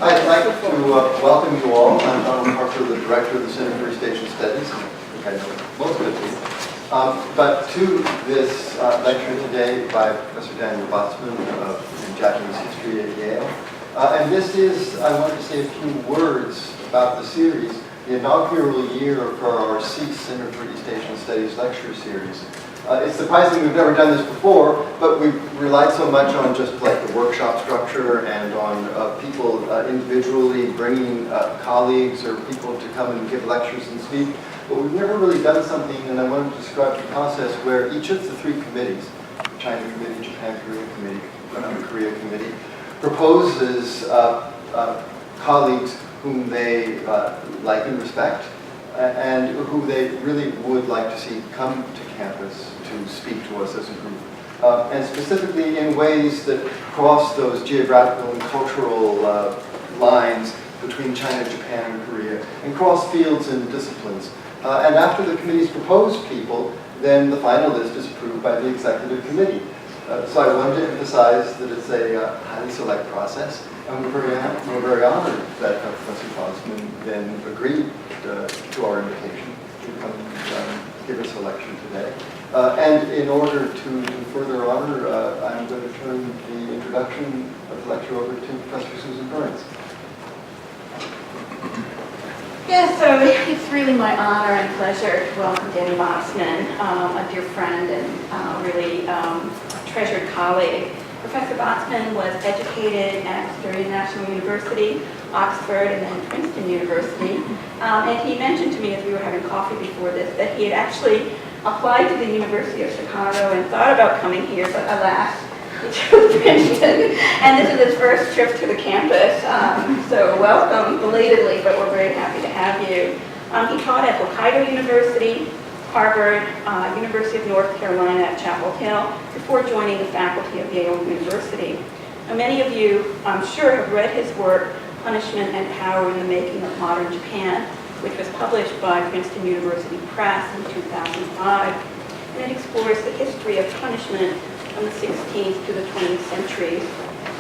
I'd like to welcome you all. I'm Donald Parker, the Director of the Center for East Asian Studies. I think I know most of you. But to this lecture today by Professor Daniel Botsman in Japanese history at Yale. And this is, I want to say a few words about the series, the inaugural year for our CEAS Center for East Asian Studies lecture series. It's surprising we've never done this before, but we've relied so much on just like the workshop structure and on people individually bringing colleagues or people to come and give lectures and speak. But we've never really done something, and I want to describe the process where each of the three committees, China Committee, Japan Korea Committee, Korea Committee, proposes colleagues whom they like and respect, and who they really would like to see come to campus to speak to us as a group. And specifically in ways that cross those geographical and cultural lines between China, Japan, and Korea, and cross fields and disciplines. And after the committee's proposed people, then the final list is approved by the executive committee. So I wanted to emphasize that it's a highly select process, and we're very honored that Professor Botsman then agreed to our invitation to come give us a lecture today. And in order to do further honor, I'm going to turn the introduction of the lecture over to Professor Susan Burns. Yeah, so it's really my honor and pleasure to welcome Danny Botsman, a dear friend and really treasured colleague. Professor Botsman was educated at Sterling National University, Oxford, and then Princeton University. And he mentioned to me as we were having coffee before this that he had actually applied to the University of Chicago and thought about coming here, but alas, he chose Princeton. And this is his first trip to the campus. So welcome belatedly, but we're very happy to have you. He taught at Hokkaido University, Harvard, University of North Carolina at Chapel Hill, before joining the faculty of Yale University. Now, many of you, I'm sure, have read his work, Punishment and Power in the Making of Modern Japan, which was published by Princeton University Press in 2005. And it explores the history of punishment from the 16th to the 20th centuries.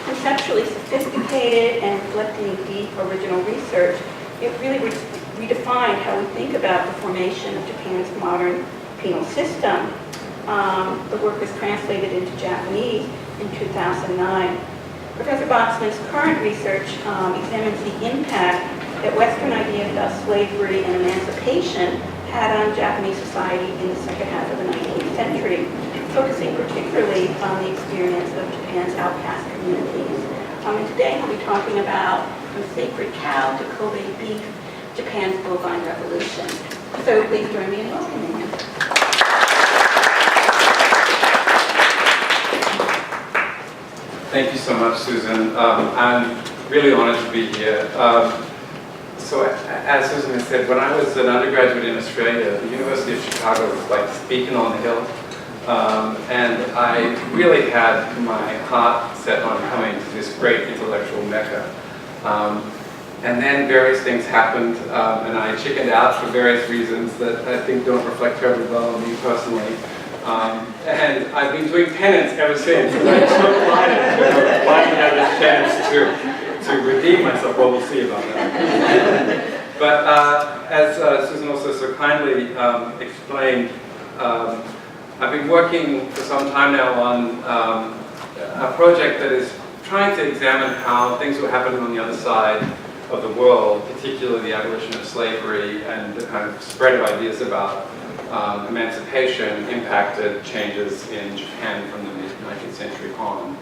Conceptually sophisticated and reflecting deep original research, it really redefined how we think about the formation of Japan's modern penal system. The work was translated into Japanese in 2009. Professor Botsman's current research examines the impact that Western ideas about slavery and emancipation had on Japanese society in the second half of the 19th century, focusing particularly on the experience of Japan's outcast communities. And today we'll be talking about from sacred cow to Kobe beef, Japan's Bovine Revolution. So please join me in welcoming him. Thank you so much, Susan. I'm really honored to be here. So as Susan has said, when I was an undergraduate in Australia, the University of Chicago was like this beacon on the hill. And I really had my heart set on coming to this great intellectual mecca. And then various things happened, and I chickened out for various reasons that I think don't reflect terribly well on me personally. And I've been doing penance ever since, and I'm so delighted to finally have this chance to redeem myself. Well, we'll see about that. But as Susan also so kindly explained, I've been working for some time now on a project that is trying to examine how things were happening on the other side of the world, particularly the abolition of slavery and the kind of spread of ideas about emancipation impacted changes in Japan from the mid-19th century on.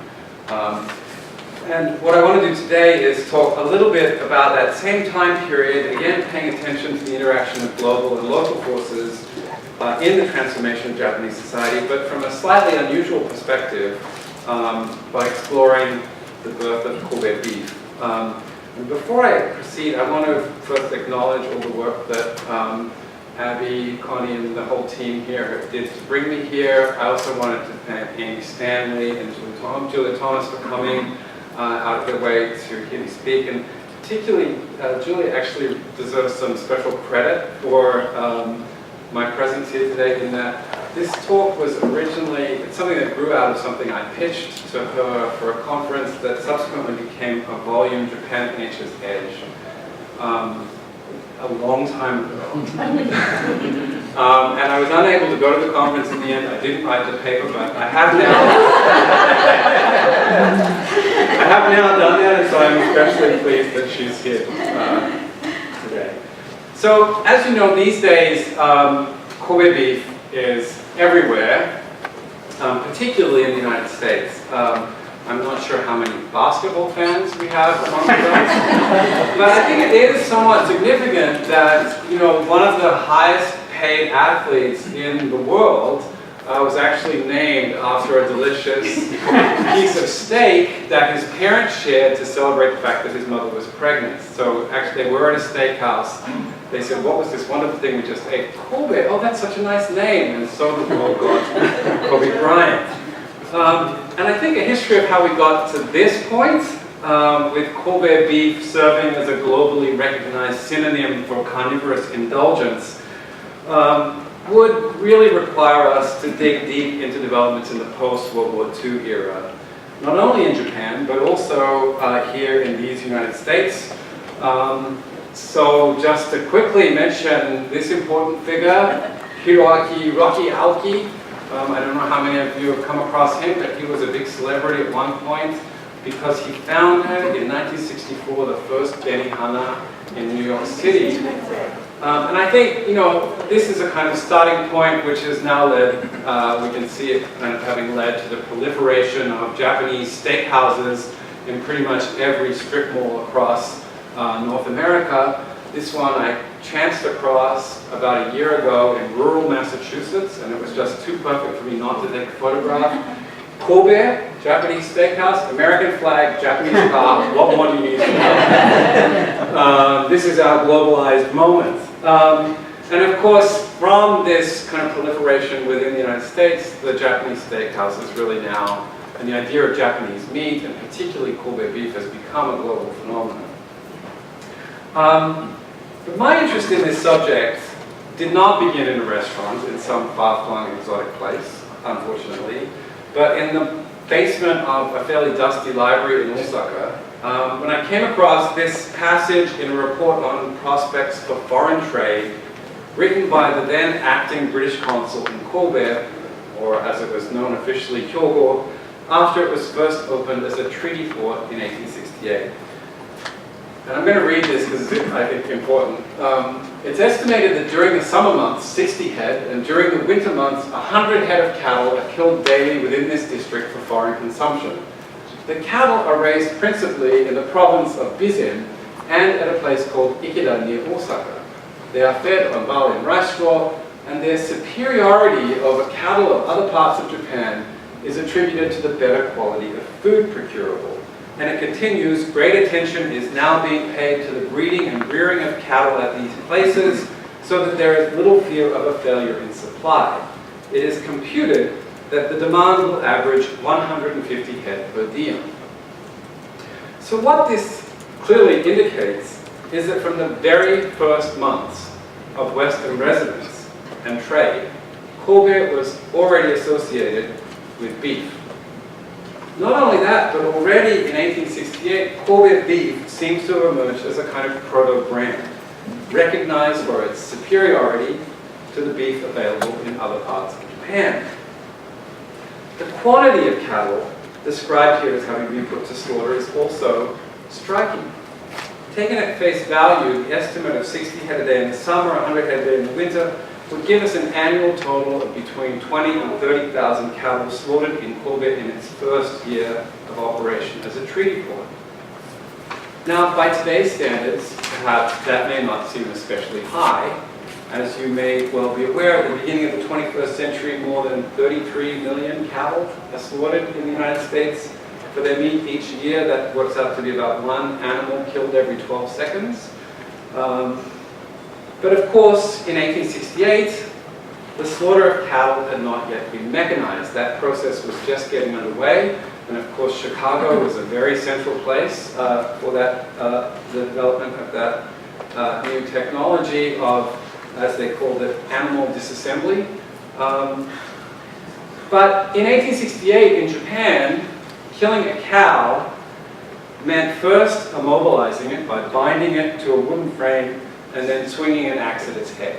And what I want to do today is talk a little bit about that same time period, again paying attention to the interaction of global and local forces in the transformation of Japanese society, but from a slightly unusual perspective by exploring the birth of Kobe beef. And before I proceed, I want to first acknowledge all the work that Abby, Connie, and the whole team here did to bring me here. I also wanted to thank Amy Stanley and Julia Thomas for coming out of their way to hear me speak. And particularly, Julia actually deserves some special credit for my presence here today in that This talk was originally, it's something that grew out of something I pitched to her for a conference that subsequently became a volume, Japan Nature's Edge, a long time ago. And I was unable to go to the conference in the end. I didn't write the paper, but I have now. I have now done that, and so I'm especially pleased that she's here today. So, as you know, these days, Kobe beef is everywhere, particularly in the United States. I'm not sure how many basketball fans we have among us, but I think it is somewhat significant that, you know, one of the highest paid athletes in the world was actually named after a delicious piece of steak that his parents shared to celebrate the fact that his mother was pregnant. So actually they were at a steakhouse. They said, what was this wonderful thing we just ate? Kobe, oh, that's such a nice name. And so the world got Kobe Bryant. And I think a history of how we got to this point, with Kobe beef serving as a globally recognized synonym for carnivorous indulgence, would really require us to dig deep into developments in the post-World War II era. Not only in Japan, but also here in these United States. So just to quickly mention this important figure, Hiroaki Rocky Aoki. I don't know how many of you have come across him, but he was a big celebrity at one point because he founded in 1964 the first Benihana in New York City. And I think, you know, this is a kind of starting point which has now led, we can see it kind of having led to the proliferation of Japanese steakhouses in pretty much every strip mall across North America. This one I chanced across about a year ago in rural Massachusetts, and it was just too perfect for me not to take a photograph. Kobe, Japanese steakhouse, American flag, Japanese car. What more do you need to know? This is our globalized moment. And of course, from this kind of proliferation within the United States, the Japanese steakhouse is really now, and the idea of Japanese meat, and particularly Kobe beef, has become a global phenomenon. But my interest in this subject did not begin in a restaurant in some far-flung exotic place, unfortunately, but in the basement of a fairly dusty library in Osaka, when I came across this passage in a report on prospects for foreign trade written by the then acting British consul in Kobe, or as it was known officially, Hyogo, after it was first opened as a treaty port in 1868. And I'm going to read this because I think it's important. It's estimated that during the summer months, 60 head, and during the winter months, 100 head of cattle are killed daily within this district for foreign consumption. The cattle are raised principally in the province of Bizen and at a place called Ikeda near Osaka. They are fed on barley and rice straw, and their superiority over cattle of other parts of Japan is attributed to the better quality of food procurable. And it continues, great attention is now being paid to the breeding and rearing of cattle at these places so that there is little fear of a failure in supply. It is computed that the demand will average 150 head per diem. So what this clearly indicates is that from the very first months of Western residence and trade, Kobe was already associated with beef. Not only that, but already in 1868, Kobe beef seems to have emerged as a kind of proto-brand, recognized for its superiority to the beef available in other parts of Japan. The quantity of cattle described here as having been put to slaughter is also striking. Taken at face value, the estimate of 60 head a day in the summer, 100 head a day in the winter, would give us an annual total of between 20 and 30,000 cattle slaughtered in Kobe in its first year of operation as a treaty port. Now, by today's standards, perhaps that may not seem especially high. As you may well be aware, at the beginning of the 21st century, more than 33 million cattle are slaughtered in the United States for their meat each year. That works out to be about one animal killed every 12 seconds. But of course, in 1868, the slaughter of cattle had not yet been mechanized. That process was just getting underway. And of course, Chicago was a very central place for that, the development of that new technology of, as they called it, animal disassembly. But in 1868 in Japan, killing a cow meant first immobilizing it by binding it to a wooden frame and then swinging an axe at its head.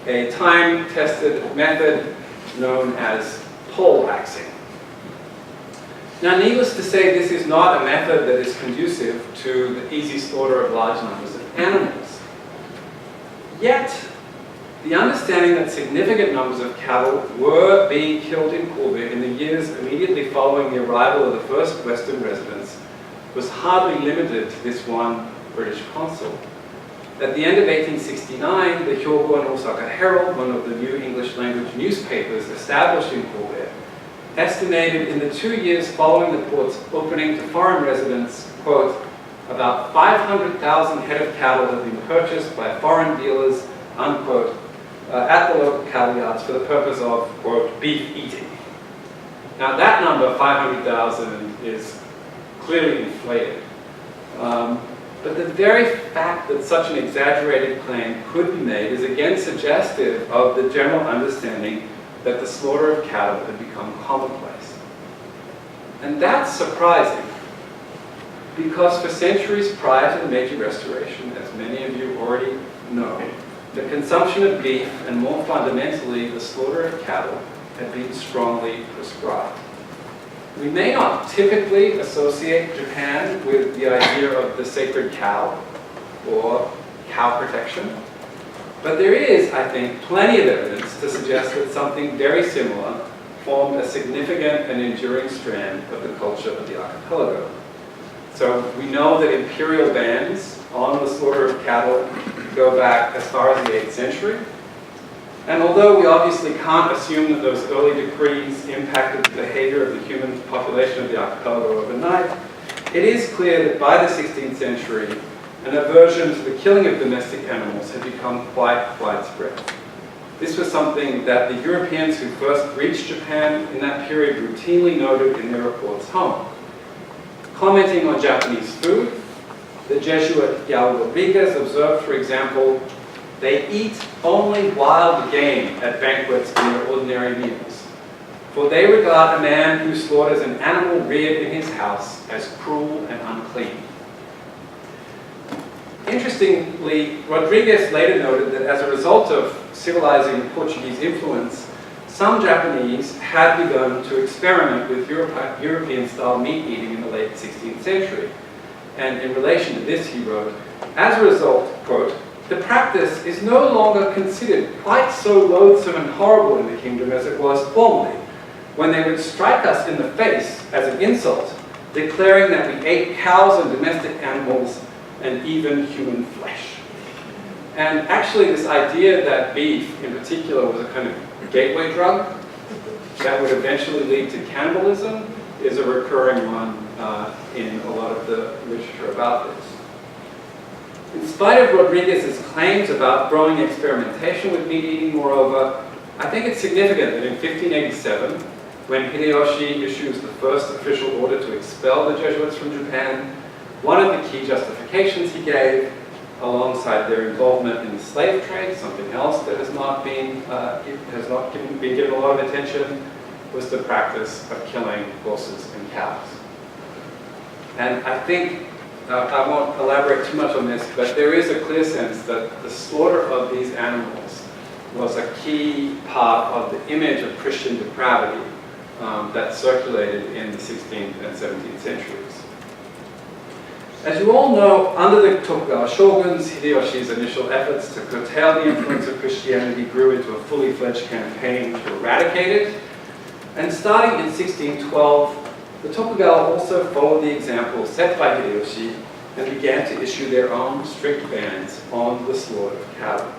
A time-tested method known as pole axing. Now, needless to say, this is not a method that is conducive to the easy slaughter of large numbers of animals. Yet, the understanding that significant numbers of cattle were being killed in Kobe in the years immediately following the arrival of the first Western residents was hardly limited to this one British consul. At the end of 1869, the Hyogo and Osaka Herald, one of the new English language newspapers established in Kobe, estimated in the 2 years following the port's opening to foreign residents, quote, about 500,000 head of cattle have been purchased by foreign dealers, unquote, at the local cattle yards for the purpose of, quote, beef eating. Now that number, 500,000, is clearly inflated. But the very fact that such an exaggerated claim could be made is again suggestive of the general understanding that the slaughter of cattle had become commonplace. And that's surprising, because for centuries prior to the Meiji Restoration, as many of you already know, the consumption of beef, and more fundamentally, the slaughter of cattle, had been strongly prescribed. We may not typically associate Japan with the idea of the sacred cow or cow protection, but there is, I think, plenty of evidence to suggest that something very similar formed a significant and enduring strand of the culture of the archipelago. So we know that imperial bans on the slaughter of cattle go back as far as the 8th century. And although we obviously can't assume that those early decrees impacted the behavior of the human population of the archipelago overnight, it is clear that by the 16th century, an aversion to the killing of domestic animals had become quite widespread. This was something that the Europeans who first reached Japan in that period routinely noted in their reports home. Commenting on Japanese food, the Jesuit Yao Rodriguez observed, for example, they eat only wild game at banquets in their ordinary meals, for they regard a man who slaughters an animal reared in his house as cruel and unclean. Interestingly, Rodriguez later noted that as a result of civilizing Portuguese influence, some Japanese had begun to experiment with European-style meat eating in the late 16th century. And in relation to this, he wrote, as a result, quote, the practice is no longer considered quite so loathsome and horrible in the kingdom as it was formerly, when they would strike us in the face as an insult, declaring that we ate cows and domestic animals and even human flesh. And actually this idea that beef in particular was a kind of gateway drug that would eventually lead to cannibalism is a recurring one in a lot of the literature about this. In spite of Rodriguez's claims about growing experimentation with meat eating, moreover, I think it's significant that in 1587, when Hideyoshi issues the first official order to expel the Jesuits from Japan, one of the key justifications he gave, alongside their involvement in the slave trade, something else that has not been given a lot of attention, was the practice of killing horses and cows. And I think, I won't elaborate too much on this, but there is a clear sense that the slaughter of these animals was a key part of the image of Christian depravity that circulated in the 16th and 17th centuries. As you all know, under the Tokugawa shoguns, Hideyoshi's initial efforts to curtail the influence of Christianity grew into a fully fledged campaign to eradicate it. And starting in 1612, the Tokugawa also followed the example set by Hideyoshi and began to issue their own strict bans on the slaughter of cattle.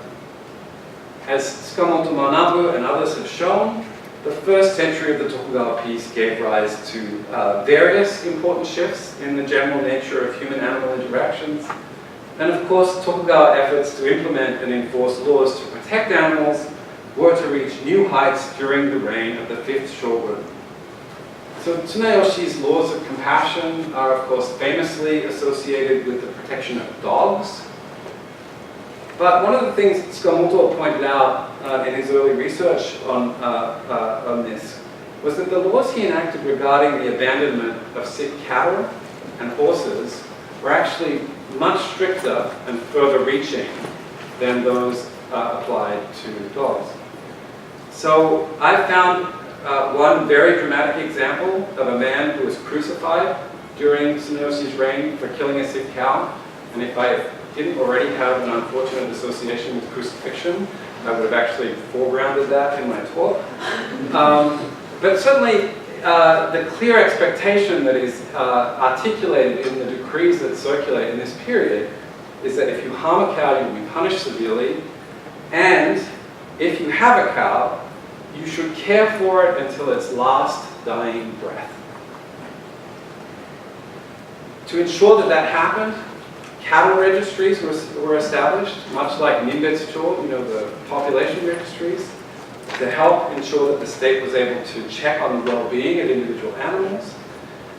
As Tsukamoto Manabu and others have shown, the first century of the Tokugawa peace gave rise to various important shifts in the general nature of human-animal interactions. And of course, Tokugawa efforts to implement and enforce laws to protect animals were to reach new heights during the reign of the 5th shogun. So Tsuneyoshi's laws of compassion are of course famously associated with the protection of dogs. But one of the things Skamuto pointed out in his early research on this was that the laws he enacted regarding the abandonment of sick cattle and horses were actually much stricter and further reaching than those applied to dogs. So I found one very dramatic example of a man who was crucified during Sunosi's reign for killing a sick cow. And if I didn't already have an unfortunate association with crucifixion, I would have actually foregrounded that in my talk. But certainly, the clear expectation that is articulated in the decrees that circulate in this period is that if you harm a cow, you will be punished severely, and if you have a cow, you should care for it until its last dying breath. To ensure that that happened, cattle registries were established, much like Ninbetsucho, the population registries, to help ensure that the state was able to check on the well-being of individual animals.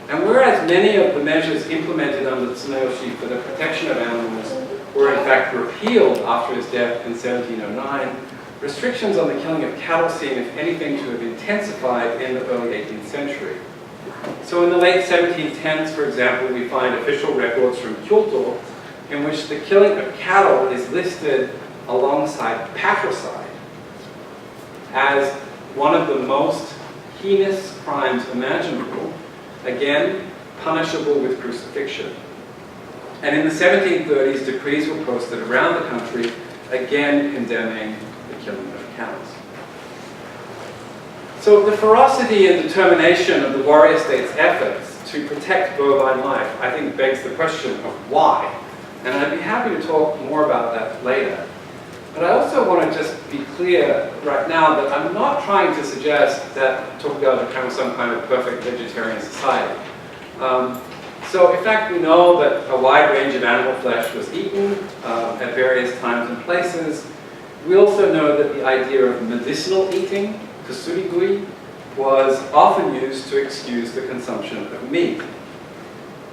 And whereas many of the measures implemented under Tsunayoshi for the protection of animals were in fact repealed after his death in 1709, restrictions on the killing of cattle seem, if anything, to have intensified in the early 18th century. So in the late 1710s, for example, we find official records from Kyoto in which the killing of cattle is listed alongside patricide as one of the most heinous crimes imaginable, again, punishable with crucifixion. And in the 1730s, decrees were posted around the country, again condemning the killing of cows. So the ferocity and determination of the warrior state's efforts to protect bovine life, I think, begs the question of why. And I'd be happy to talk more about that later. But I also want to just be clear right now that I'm not trying to suggest that Tokugawa Japan was some kind of perfect vegetarian society. So in fact, we know that a wide range of animal flesh was eaten at various times and places. We also know that the idea of medicinal eating, kasurigui, was often used to excuse the consumption of meat.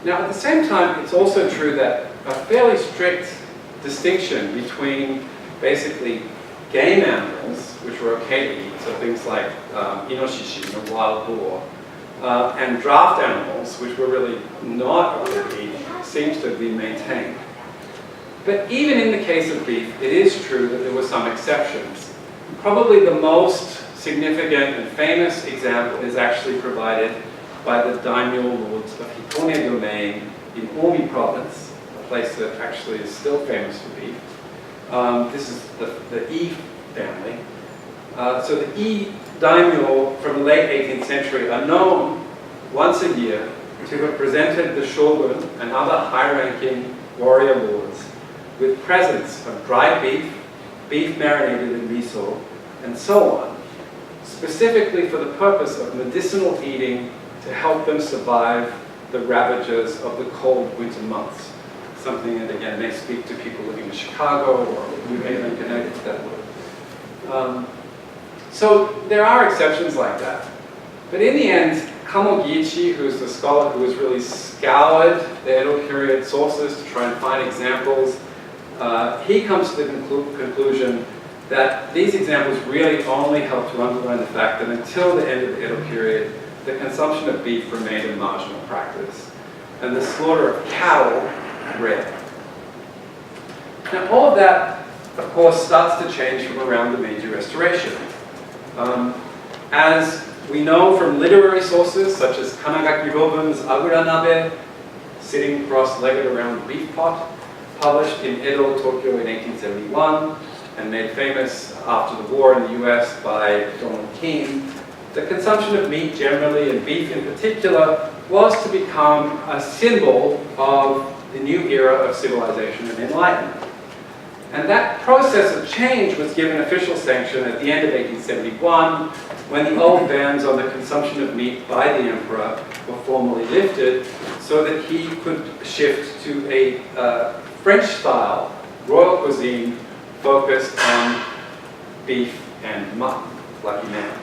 Now, at the same time, it's also true that a fairly strict distinction between basically game animals, which were okay to eat, so things like inoshishi, the wild boar, and draft animals, which were really not okay to eat, seems to be maintained. But even in the case of beef, it is true that there were some exceptions. Probably the most significant and famous example is actually provided by the daimyo lords of Hikone domain in Omi province, a place that actually is still famous for beef. This is the E family. So the E daimyo from the late 18th century are known once a year to have presented the shogun and other high-ranking warrior lords with presents of dried beef, beef marinated in miso, and so on, specifically for the purpose of medicinal eating to help them survive the ravages of the cold winter months. Something that, again, may speak to people living in Chicago or New Haven, Connecticut, that would. So there are exceptions like that. But in the end, Kamo Giichi, who's the scholar who has really scoured the Edo period sources to try and find examples, he comes to the conclusion that these examples really only help to underline the fact that until the end of the Edo period, the consumption of beef remained a marginal practice, and the slaughter of cattle rare. Now, all of that, of course, starts to change from around the Meiji Restoration. As we know from literary sources, such as Kanagaki Robun's Agura Nabe, sitting cross-legged around the beef pot, published in Edo, Tokyo in 1871, and made famous after the war in the US by Donald Keene, the consumption of meat generally, and beef in particular, was to become a symbol of the new era of civilization and enlightenment. And that process of change was given official sanction at the end of 1871, when the old bans on the consumption of meat by the emperor were formally lifted, so that he could shift to a French-style royal cuisine focused on beef and mutton. Lucky man.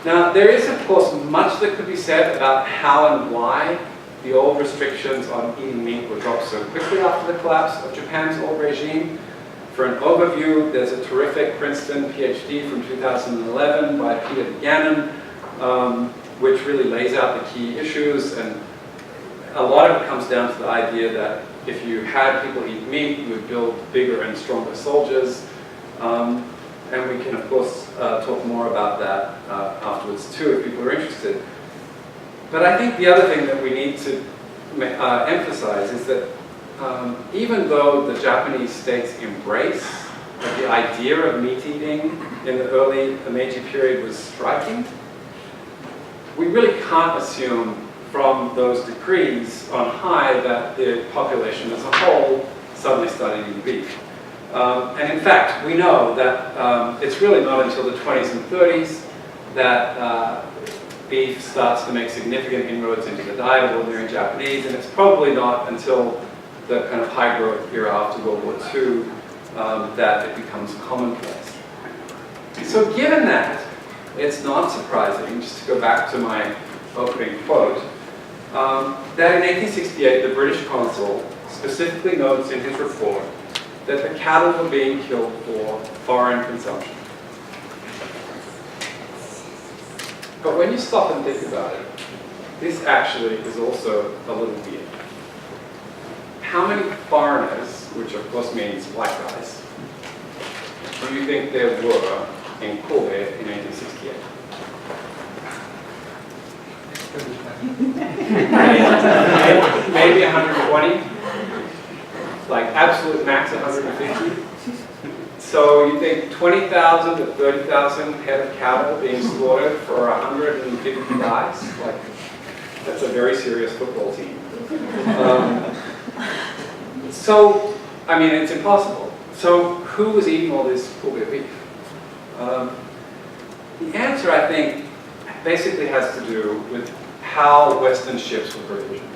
Now, there is, of course, much that could be said about how and why the old restrictions on eating meat were dropped so quickly after the collapse of Japan's old regime. For an overview, there's a terrific Princeton PhD from 2011 by Peter Gannon, which really lays out the key issues, and a lot of it comes down to the idea that if you had people eat meat, you would build bigger and stronger soldiers. And we can, of course, talk more about that afterwards too, if people are interested. But I think the other thing that we need to emphasize is that even though the Japanese state's embrace of the idea of meat eating in the early Meiji period was striking, we really can't assume from those decrees on high that the population as a whole suddenly started eating beef. And in fact, we know that it's really not until the 20s and 30s that beef starts to make significant inroads into the diet of ordinary Japanese, and it's probably not until the kind of high growth era after World War II that it becomes commonplace. So given that, it's not surprising, just to go back to my opening quote, that in 1868 the British consul specifically notes in his report that the cattle were being killed for foreign consumption. But when you stop and think about it, this actually is also a little weird. How many foreigners, which of course means white guys, do you think there were in Kobe in 1868? Maybe 120? Like absolute max 150? So you think 20,000 to 30,000 head of cattle being slaughtered for 150 guys? Like, that's a very serious football team. So, I mean, it's impossible. So who was eating all this Kobe beef? The answer, I think, basically has to do with how Western ships were provisioned.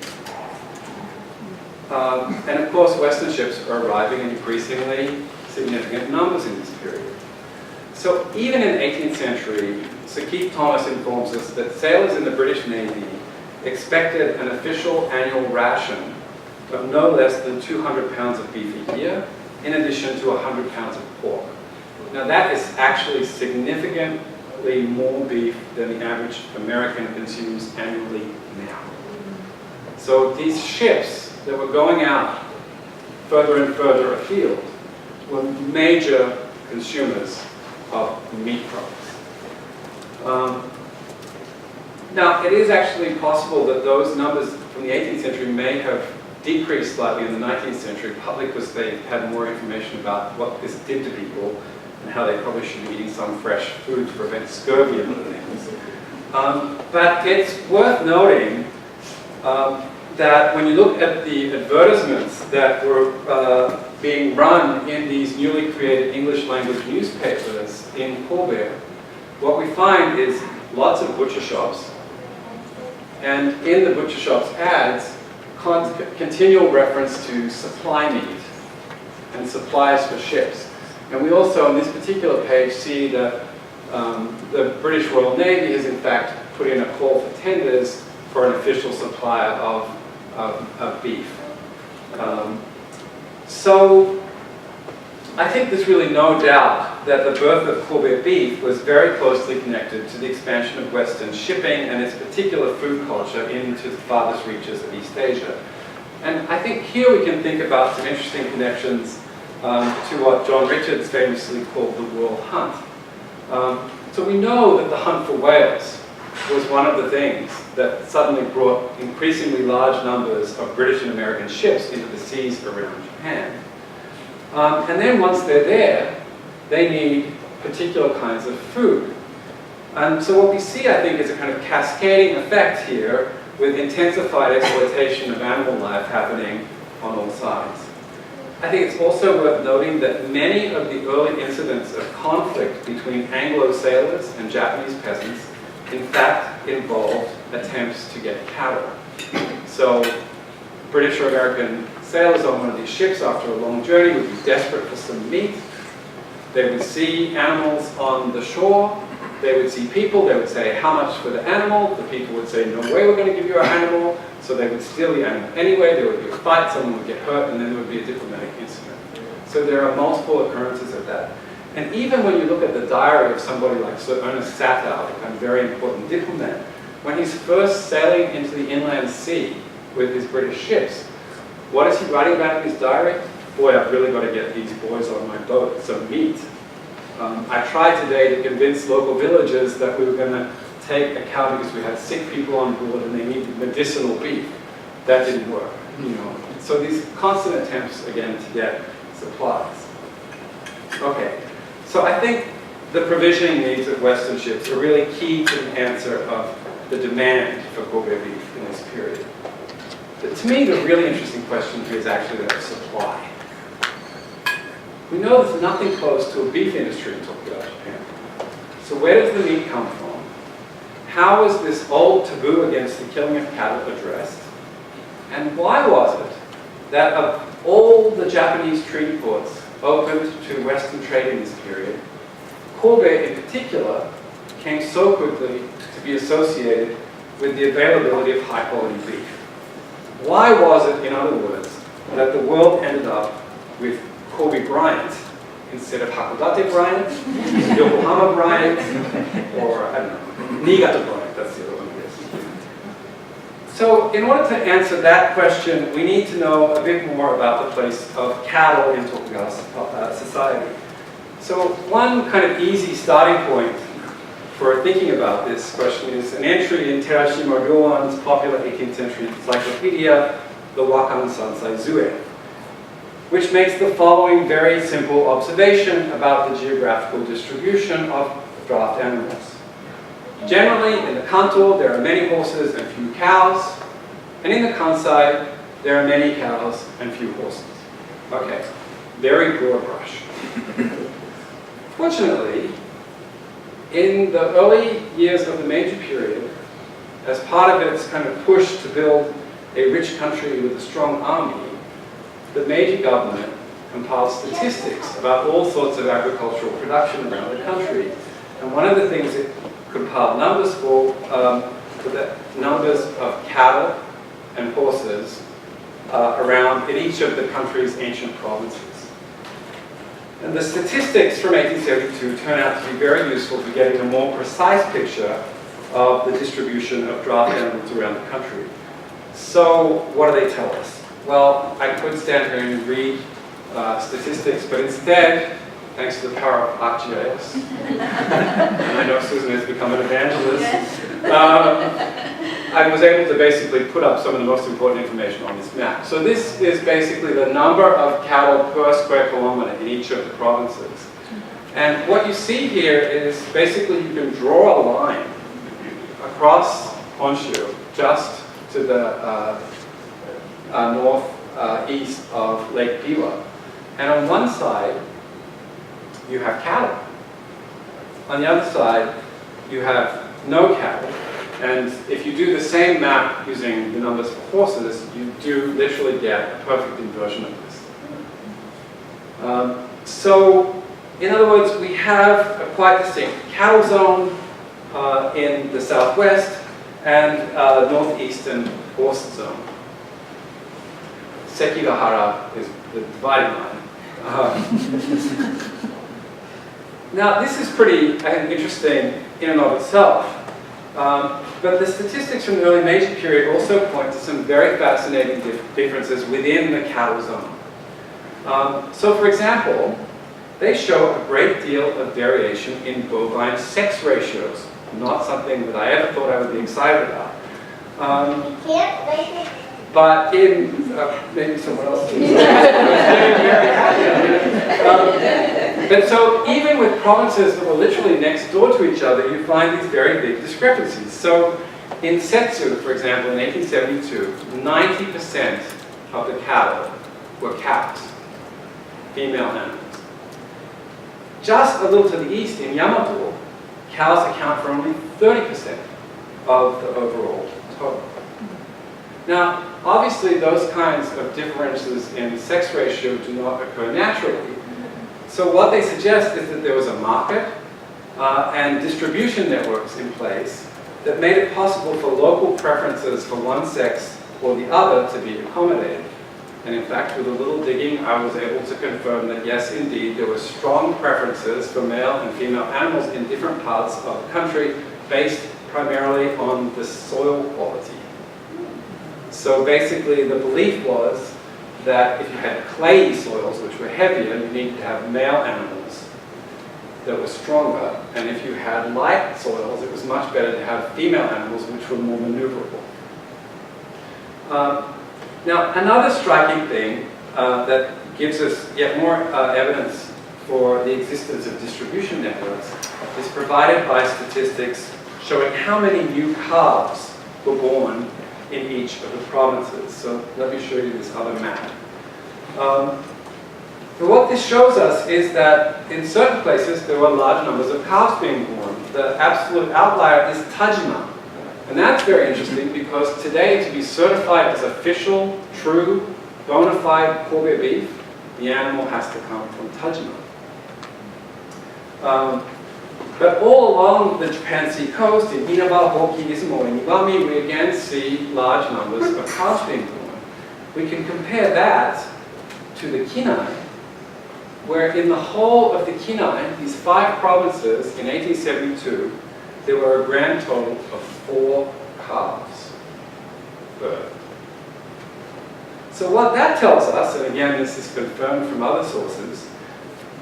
And of course, Western ships are arriving in increasingly significant numbers in this period. So even in the 18th century, Sir Keith Thomas informs us that sailors in the British Navy expected an official annual ration of no less than 200 pounds of beef a year, in addition to 100 pounds of pork. Now that is actually significantly more beef than the average American consumes annually now. So these ships that were going out further and further afield were major consumers of meat products. Now, it is actually possible that those numbers from the 18th century may have decreased slightly in the 19th century, partly because they had more information about what this did to people and how they probably should be eating some fresh food to prevent scurvy and other things. But it's worth noting that when you look at the advertisements that were being run in these newly created English language newspapers in Kobe, what we find is lots of butcher shops, and in the butcher shops ads, continual reference to supply meat and supplies for ships. And we also, on this particular page, see that the British Royal Navy has in fact put in a call for tenders for an official supplier of beef. So I think there's really no doubt that the birth of Kobe beef was very closely connected to the expansion of Western shipping and its particular food culture into the farthest reaches of East Asia. And I think here we can think about some interesting connections to what John Richards famously called the World Hunt. So we know that the hunt for whales was one of the things that suddenly brought increasingly large numbers of British and American ships into the seas around Japan. And then once they're there, they need particular kinds of food. And so what we see, I think, is a kind of cascading effect here with intensified exploitation of animal life happening on all sides. I think it's also worth noting that many of the early incidents of conflict between Anglo sailors and Japanese peasants in fact involved attempts to get cattle. So British or American sailors on one of these ships after a long journey would be desperate for some meat. They would see animals on the shore. They would see people. They would say, how much for the animal? The people would say, no way we're going to give you our animal. So they would steal the animal anyway. There would be a fight. Someone would get hurt. And then there would be a diplomatic incident. So there are multiple occurrences of that. And even when you look at the diary of somebody like Sir Ernest Satow, a very important diplomat, when he's first sailing into the inland sea with his British ships, what is he writing about in his diary? Boy, I've really got to get these boys on my boat, some meat. I tried today to convince local villagers that we were going to take a cow because we had sick people on board and they needed medicinal beef. That didn't work, you know. So these constant attempts, again, to get supplies. Okay, so I think the provisioning needs of Western ships are really key to the answer of the demand for Kobe beef in this period. But to me, the really interesting question here is actually that of supply. We know there's nothing close to a beef industry in Tokyo, Japan. So where does the meat come from? How is this old taboo against the killing of cattle addressed? And why was it that of all the Japanese treaty ports opened to Western trade in this period, Kobe in particular came so quickly to be associated with the availability of high-quality beef? Why was it, in other words, that the world ended up with Kobe Bryant instead of Hakodate Bryant, Yokohama Bryant, or, I don't know, Niigata Bryant, that's the other one, I guess. So in order to answer that question, we need to know a bit more about the place of cattle in Tokugawa society. So one kind of easy starting point for thinking about this question is an entry in Terashima Ryoan's popular 18th century encyclopedia, the Wakan Sansai Zue, which makes the following very simple observation about the geographical distribution of draft animals. Generally, in the Kanto, there are many horses and few cows, and in the Kansai, there are many cows and few horses. Okay, very broad brush. Fortunately, in the early years of the Meiji period, as part of its kind of push to build a rich country with a strong army, the Meiji government compiled statistics about all sorts of agricultural production around the country. And one of the things it compiled numbers for were the numbers of cattle and horses around in each of the country's ancient provinces. And the statistics from 1872 turn out to be very useful for getting a more precise picture of the distribution of draft animals around the country. So what do they tell us? Well, I could stand here and read statistics, but instead, thanks to the power of ArcGIS, and I know Susan has become an evangelist, I was able to basically put up some of the most important information on this map. So this is basically the number of cattle per square kilometer in each of the provinces. And what you see here is basically you can draw a line across Honshu just to the northeast of Lake Biwa. And on one side, you have cattle. On the other side, you have no cattle. And if you do the same map using the numbers for horses, you do literally get a perfect inversion of this. So, in other words, we have a quite distinct cattle zone in the southwest and northeastern horse zone. Sekigahara is the dividing line. Now, this is pretty, I think, interesting in and of itself. But the statistics from the early Meiji period also point to some very fascinating differences within the cattle zone. So, for example, they show a great deal of variation in bovine sex ratios. Not something that I ever thought I would be excited about. But in, maybe someone else is. But so even with provinces that were literally next door to each other, you find these very big discrepancies. So in Setsu, for example, in 1872, 90% of the cattle were cows, female animals. Just a little to the east, in Yamato, cows account for only 30% of the overall total. Now, obviously, those kinds of differences in sex ratio do not occur naturally. So what they suggest is that there was a market and distribution networks in place that made it possible for local preferences for one sex or the other to be accommodated. And in fact, with a little digging, I was able to confirm that yes, indeed, there were strong preferences for male and female animals in different parts of the country based primarily on the soil quality. So basically, the belief was that if you had clayey soils, which were heavier, you needed to have male animals that were stronger. And if you had light soils, it was much better to have female animals, which were more maneuverable. Now, another striking thing that gives us yet more evidence for the existence of distribution networks is provided by statistics showing how many new calves were born in each of the provinces. So let me show you this other map. But what this shows us is that in certain places there were large numbers of calves being born. The absolute outlier is Tajima. And that's very interesting because today, to be certified as official, true, bona fide Kobe beef, the animal has to come from Tajima. But all along the Japan Sea coast, in Inaba, Hoki, Izumo, and Iwami, we again see large numbers of calves being born. We can compare that to the Kinai, where in the whole of the Kinai, these 5 provinces, in 1872, there were a grand total of 4 calves birthed. So what that tells us, and again this is confirmed from other sources,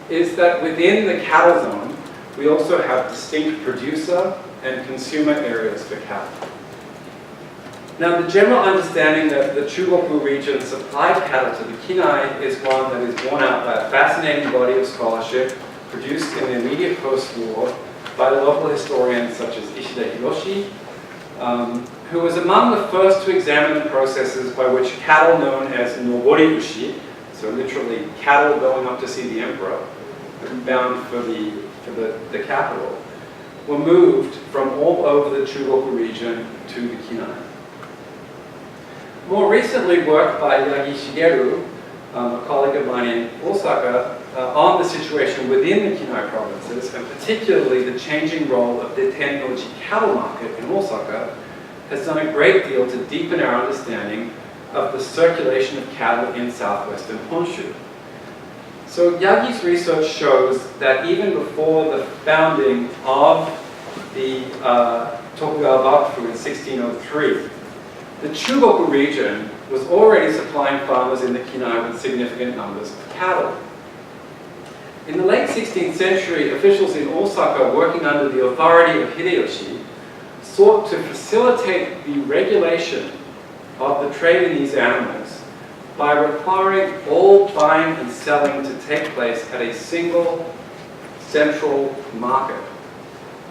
is that within the cattle zone, we also have distinct producer and consumer areas for cattle. Now, the general understanding that the Chugoku region supplied cattle to the Kinai is one that is borne out by a fascinating body of scholarship produced in the immediate post-war by local historians such as Ishida Hiroshi, who was among the first to examine the processes by which cattle known as Nobori Ushi, so literally cattle going up to see the emperor, bound for the capital, were moved from all over the Chugoku region to the Kinai. More recently, work by Yagi Shigeru, a colleague of mine in Osaka, on the situation within the Kinai provinces, and particularly the changing role of the Tennoji cattle market in Osaka, has done a great deal to deepen our understanding of the circulation of cattle in southwestern Honshu. So Yagi's research shows that even before the founding of the Tokugawa Bakufu in 1603, the Chugoku region was already supplying farmers in the Kinai with significant numbers of cattle. In the late 16th century, officials in Osaka, working under the authority of Hideyoshi, sought to facilitate the regulation of the trade in these animals by requiring all buying and selling to take place at a single central market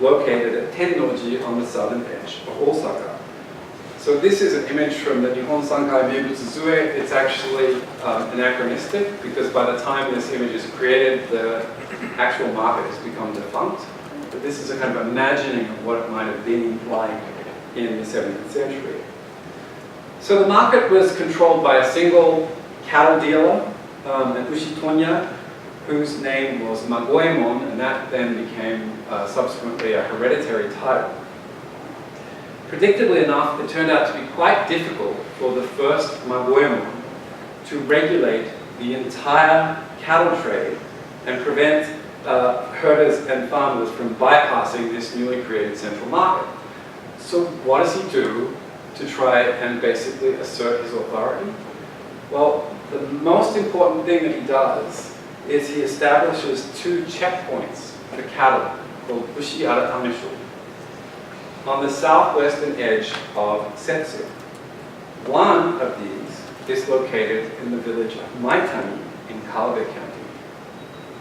located at Tennoji on the southern edge of Osaka. So this is an image from the Nihon Sankai Meibutsu Zue. It's actually anachronistic because by the time this image is created, the actual market has become defunct. But this is a kind of imagining of what it might have been like in the 17th century. So the market was controlled by a single cattle dealer, an Ushitonya, whose name was Magoemon, and that then became subsequently a hereditary title. Predictably enough, it turned out to be quite difficult for the first Magoemon to regulate the entire cattle trade and prevent herders and farmers from bypassing this newly created central market. So what does he do to try and basically assert his authority? Well, the most important thing that he does is he establishes 2 checkpoints for cattle called Ushi Aratamishu on the southwestern edge of Setsu. One of these is located in the village of Maitani in Kawabe County.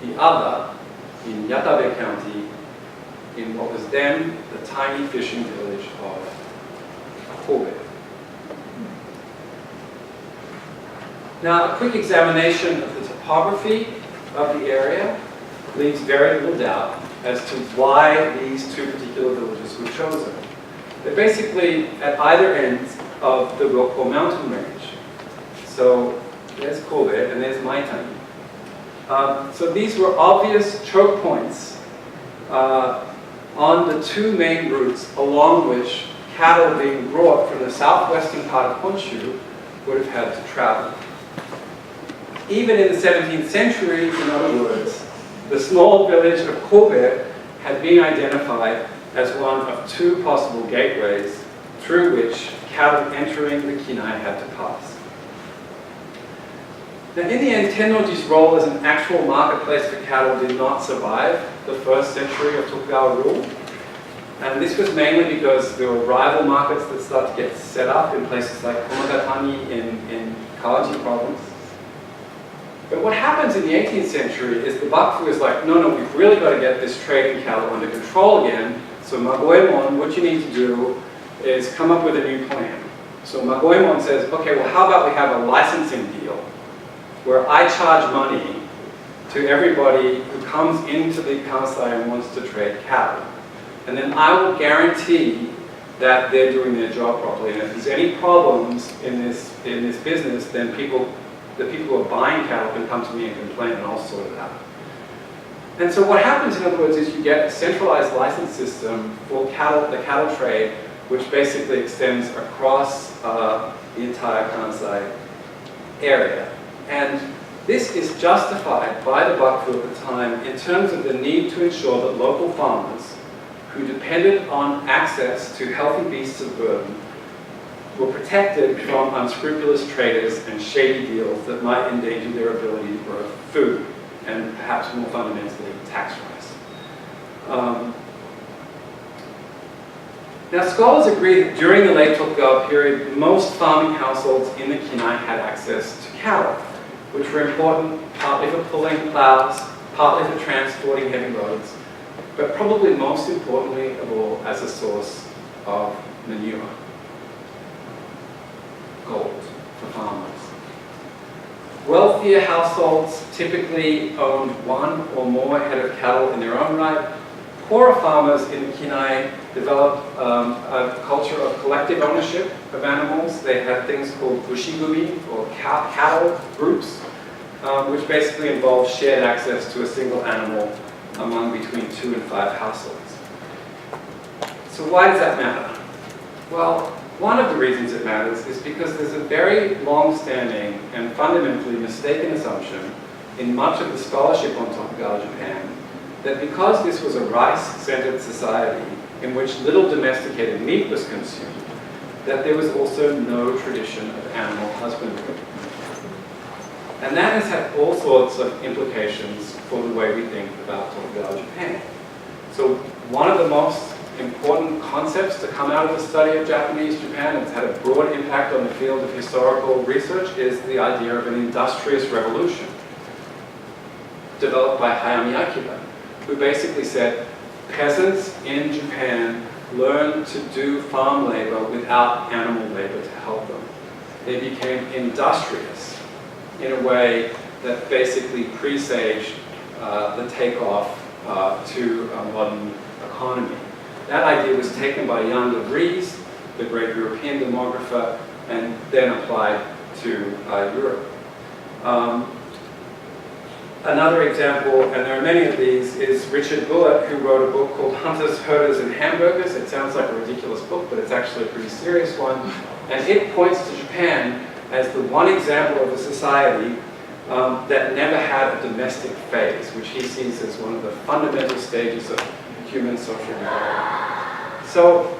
The other in Yatabe County in what was then the tiny fishing village of Kobe. Now, a quick examination of the topography of the area leaves very little doubt as to why these 2 particular villages were chosen. They're basically at either ends of the Rokko mountain range. So there's Kobe and there's Maitani. So these were obvious choke points on the 2 main routes along which cattle being brought from the southwestern part of Honshu would have had to travel. even in the 17th century, in other words, the small village of Courbet had been identified as one of two possible gateways through which cattle entering the Kenai had to pass. Now, in the end, Tennoji's role as an actual marketplace for cattle did not survive the first century of Tokugawa rule. And this was mainly because there were rival markets that started to get set up in places like Komodatani in Kawaji province. But what happens in the 18th century is the Bakufu is like, no, we've really got to get this trade in cattle under control again. So Magoemon, what you need to do is come up with a new plan. So Magoemon says, okay, well, how about we have a licensing deal where I charge money to everybody who comes into the Kansai and wants to trade cattle. And then I will guarantee that they're doing their job properly. And if there's any problems in this business, then the people who are buying cattle can come to me and complain, and I'll sort it out. And so what happens, in other words, is you get a centralized license system for the cattle trade, which basically extends across the entire Kansai area. And this is justified by the Bakufu at the time in terms of the need to ensure that local farmers who depended on access to healthy beasts of burden were protected from unscrupulous traders and shady deals that might endanger their ability to grow food, and perhaps more fundamentally, tax rights. Now, scholars agree that during the late Tokugawa period, most farming households in the Kenai had access to cattle, which were important partly for pulling plows, partly for transporting heavy loads, but probably most importantly of all as a source of manure, gold for farmers. Wealthier households typically owned one or more head of cattle in their own right. Poorer farmers in the Kenai developed a culture of collective ownership of animals. They had things called bushigumi, or cattle groups, which basically involved shared access to a single animal among between 2 and 5 households. So why does that matter? Well, one of the reasons it matters is because there's a very long-standing and fundamentally mistaken assumption in much of the scholarship on Tokugawa Japan that because this was a rice-centered society in which little domesticated meat was consumed, that there was also no tradition of animal husbandry. And that has had all sorts of implications for the way we think about Tokugawa Japan. So one of the most important concepts to come out of the study of Japanese Japan, and it's had a broad impact on the field of historical research, is the idea of an industrious revolution developed by Hayami Akiba, who basically said peasants in Japan learned to do farm labor without animal labor to help them. They became industrious in a way that basically presaged the takeoff to a modern economy. That idea was taken by Jan de Vries, the great European demographer, and then applied to Europe. Another example, and there are many of these, is Richard Bullitt, who wrote a book called Hunters, Herders, and Hamburgers. It sounds like a ridiculous book, but it's actually a pretty serious one. And it points to Japan as the one example of a society that never had a domestic phase, which he sees as one of the fundamental stages of human social development. So,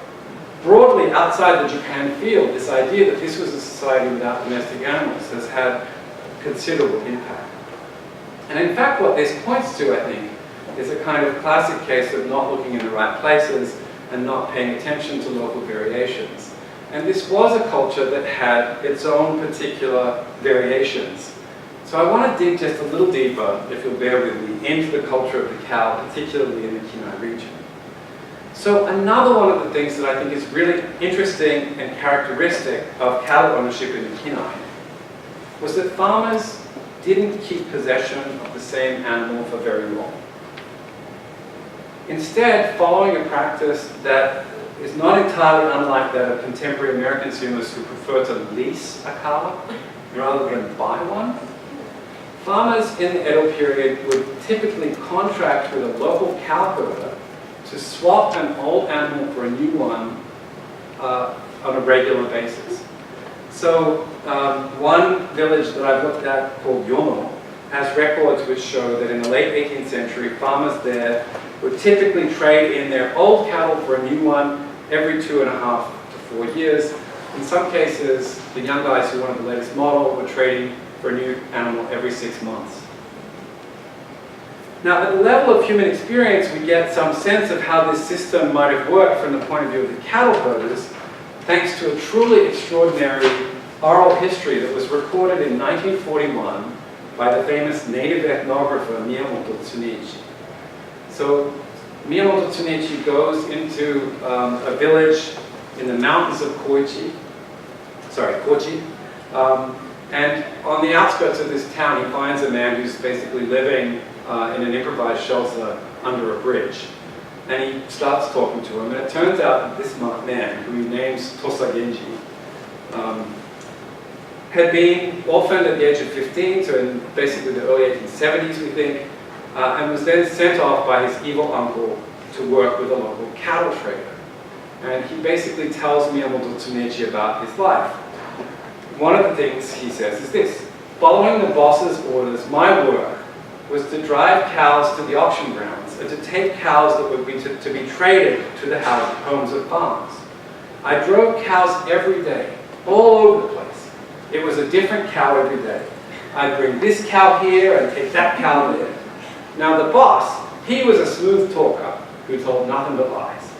broadly, outside the Japan field, this idea that this was a society without domestic animals has had considerable impact. And in fact, what this points to, I think, is a kind of classic case of not looking in the right places and not paying attention to local variations. And this was a culture that had its own particular variations. So I want to dig just a little deeper, if you'll bear with me, into the culture of the cow, particularly in the Kenai region. So another one of the things that I think is really interesting and characteristic of cattle ownership in the Kenai was that farmers didn't keep possession of the same animal for very long. Instead, following a practice that is not entirely unlike that of contemporary American consumers who prefer to lease a cow rather than buy one, farmers in the Edo period would typically contract with a local cow herder to swap an old animal for a new one on a regular basis. So one village that I've looked at called Yono has records which show that in the late 18th century, farmers there would typically trade in their old cattle for a new one every 2.5 to 4 years. In some cases, the young guys who wanted the latest model were trading for a new animal every 6 months. Now, at the level of human experience, we get some sense of how this system might have worked from the point of view of the cattle herders, thanks to a truly extraordinary oral history that was recorded in 1941 by the famous native ethnographer Miyamoto Tsunichi. So Miyamoto Tsunichi goes into a village in the mountains of Kochi, and on the outskirts of this town he finds a man who's basically living in an improvised shelter under a bridge. And he starts talking to him, and it turns out that this man, who he names Tosa Genji, had been orphaned at the age of 15, so in basically the early 1870s, we think, and was then sent off by his evil uncle to work with a local cattle trader. And he basically tells Miyamoto Tsunichi about his life. One of the things he says is this: following the boss's orders, my work was to drive cows to the auction grounds and to take cows that would be to be traded to the homes of farmers. I drove cows every day, all over the place. It was a different cow every day. I'd bring this cow here and take that cow there. Now the boss, he was a smooth talker who told nothing but lies.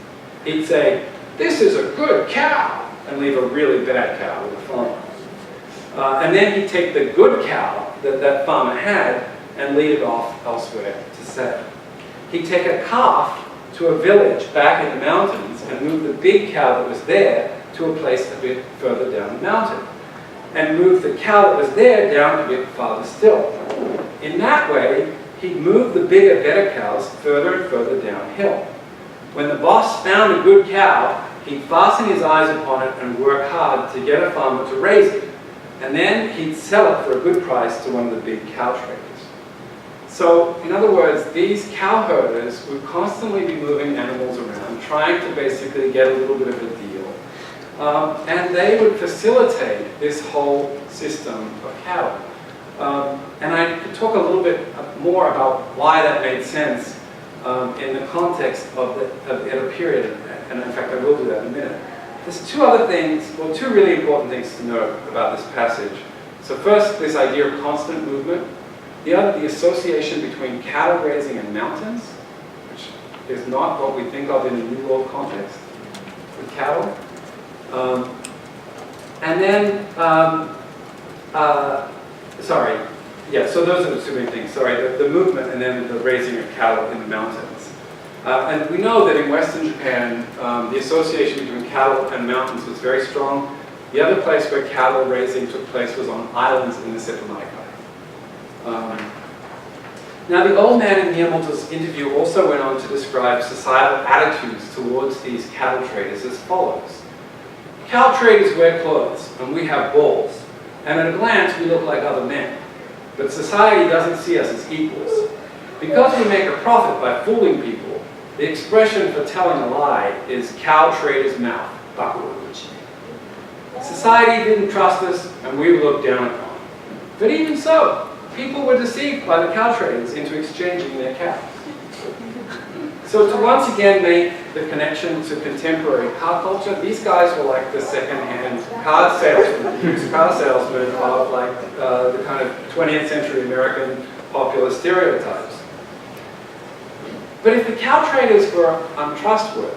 He'd say, "This is a good cow," and leave a really bad cow with the farmer. And then he'd take the good cow that that farmer had and lead it off elsewhere to sell. He'd take a calf to a village back in the mountains and move the big cow that was there to a place a bit further down the mountain, and move the cow that was there down a bit farther still. In that way, he'd move the bigger, better cows further and further downhill. When the boss found a good cow, he'd fasten his eyes upon it and work hard to get a farmer to raise it. And then he'd sell it for a good price to one of the big cow traders. So, in other words, these cow herders would constantly be moving animals around, trying to basically get a little bit of a deal. And they would facilitate this whole system of cattle. And I could talk a little bit more about why that made sense in the context of a period, and in fact I will do that in a minute. There's two other things, well, two really important things to note about this passage. So first, this idea of constant movement. The other, the association between cattle grazing and mountains, which is not what we think of in a New World context with cattle. And then, so those are the two main things. Sorry, the movement and then the raising of cattle in the mountains. And we know that in Western Japan, the association between cattle and mountains was very strong. The other place where cattle raising took place was on islands in the Seto-Maikai. Now, the old man in Miyamoto's interview also went on to describe societal attitudes towards these cattle traders as follows. Cow traders wear clothes, and we have balls, and at a glance we look like other men. But society doesn't see us as equals. Because we make a profit by fooling people, the expression for telling a lie is cow trader's mouth, bakuruchi. Society didn't trust us, and we were looked down upon. But even so, people were deceived by the cow traders into exchanging their cows. So to once again make the connection to contemporary car culture, these guys were like the second-hand car salesmen, used car salesmen of like the kind of 20th century American popular stereotypes. But if the cow traders were untrustworthy,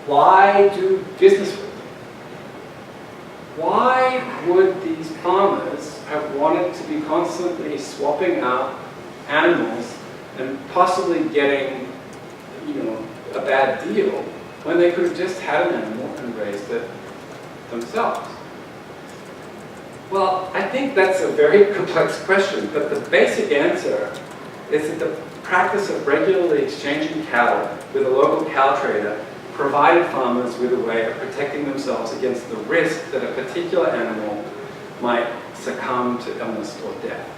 why do business with them? Why would these farmers have wanted to be constantly swapping out animals and possibly getting, a bad deal when they could have just had an animal and raised it themselves? Well, I think that's a very complex question, but the basic answer is that the practice of regularly exchanging cattle with a local cow trader provided farmers with a way of protecting themselves against the risk that a particular animal might succumb to illness or death.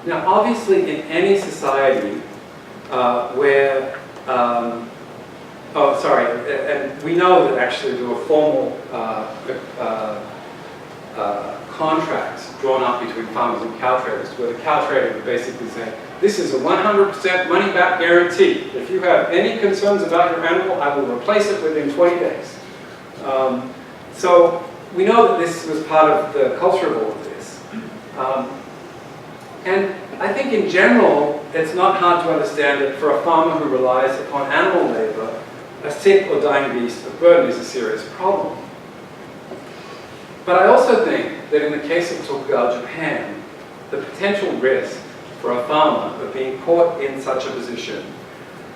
Now, obviously, in any society where, and we know that actually there were formal contracts drawn up between farmers and cow traders, where the cow trader would basically say, this is a 100% money-back guarantee. If you have any concerns about your animal, I will replace it within 20 days. So we know that this was part of the culture of all of this. And I think in general, it's not hard to understand that for a farmer who relies upon animal labor, a sick or dying beast of burden is a serious problem. But I also think that in the case of Tokugawa Japan, the potential risk for a farmer of being caught in such a position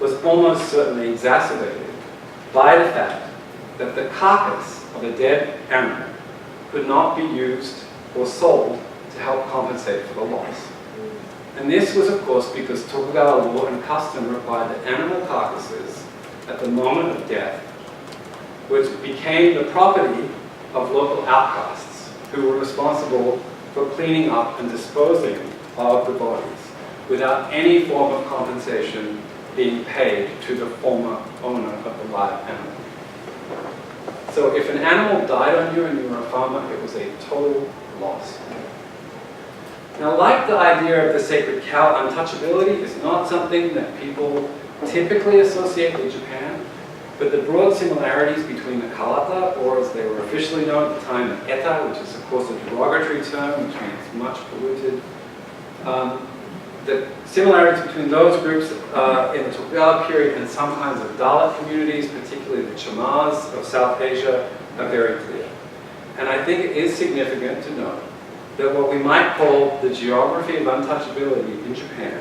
was almost certainly exacerbated by the fact that the carcass of a dead animal could not be used or sold to help compensate for the loss. And this was, of course, because Tokugawa law and custom required that animal carcasses at the moment of death, which became the property of local outcasts who were responsible for cleaning up and disposing of the bodies without any form of compensation being paid to the former owner of the live animal. So if an animal died on you and you were a farmer, it was a total loss. Now, like the idea of the sacred cow, untouchability is not something that people typically associate with Japan, but the broad similarities between the kalata, or as they were officially known at the time, the eta, which is of course a derogatory term, which means much polluted. The similarities between those groups in the Tokugawa period and some kinds of Dalit communities, particularly the Chamars of South Asia, are very clear. And I think it is significant to note that what we might call the geography of untouchability in Japan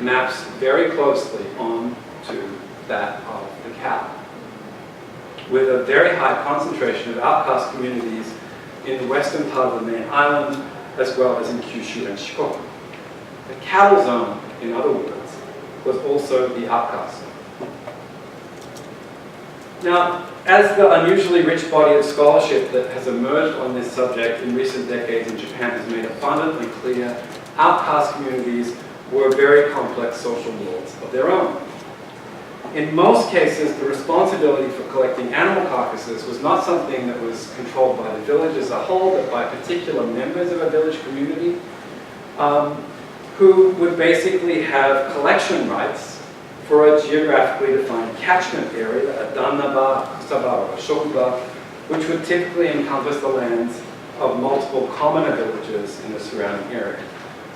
maps very closely onto that of the cow, with a very high concentration of outcast communities in the western part of the main island, as well as in Kyushu and Shikoku. The cattle zone, in other words, was also the outcast zone. Now, as the unusually rich body of scholarship that has emerged on this subject in recent decades in Japan has made abundantly clear, outcast communities were very complex social lords of their own. In most cases, the responsibility for collecting animal carcasses was not something that was controlled by the village as a whole, but by particular members of a village community, who would basically have collection rights for a geographically defined catchment area, a danaba, kusaba, or a shokuba, which would typically encompass the lands of multiple commoner villages in the surrounding area.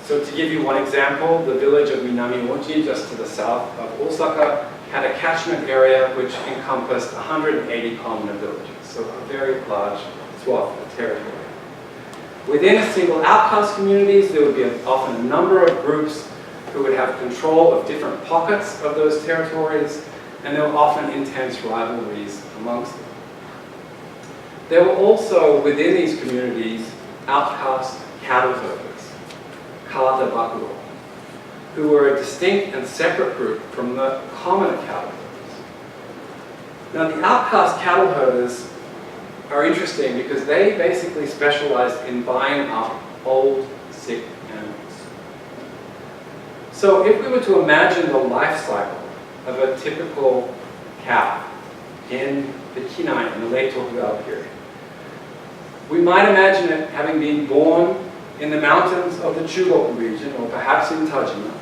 So to give you one example, the village of Minami-Oji, just to the south of Osaka, had a catchment area which encompassed 180 commoner villages, so a very large swath of territory. Within a single outcast communities, there would be often a number of groups who would have control of different pockets of those territories, and there were often intense rivalries amongst them. There were also, within these communities, outcast cattle herders, kalata bakuro, who were a distinct and separate group from the commoner cattle herders. Now, the outcast cattle herders are interesting because they basically specialized in buying up old, sick animals. So if we were to imagine the life cycle of a typical cow in the Kinai in the late Tokugawa period, we might imagine it having been born in the mountains of the Chugoku region, or perhaps in Tajima,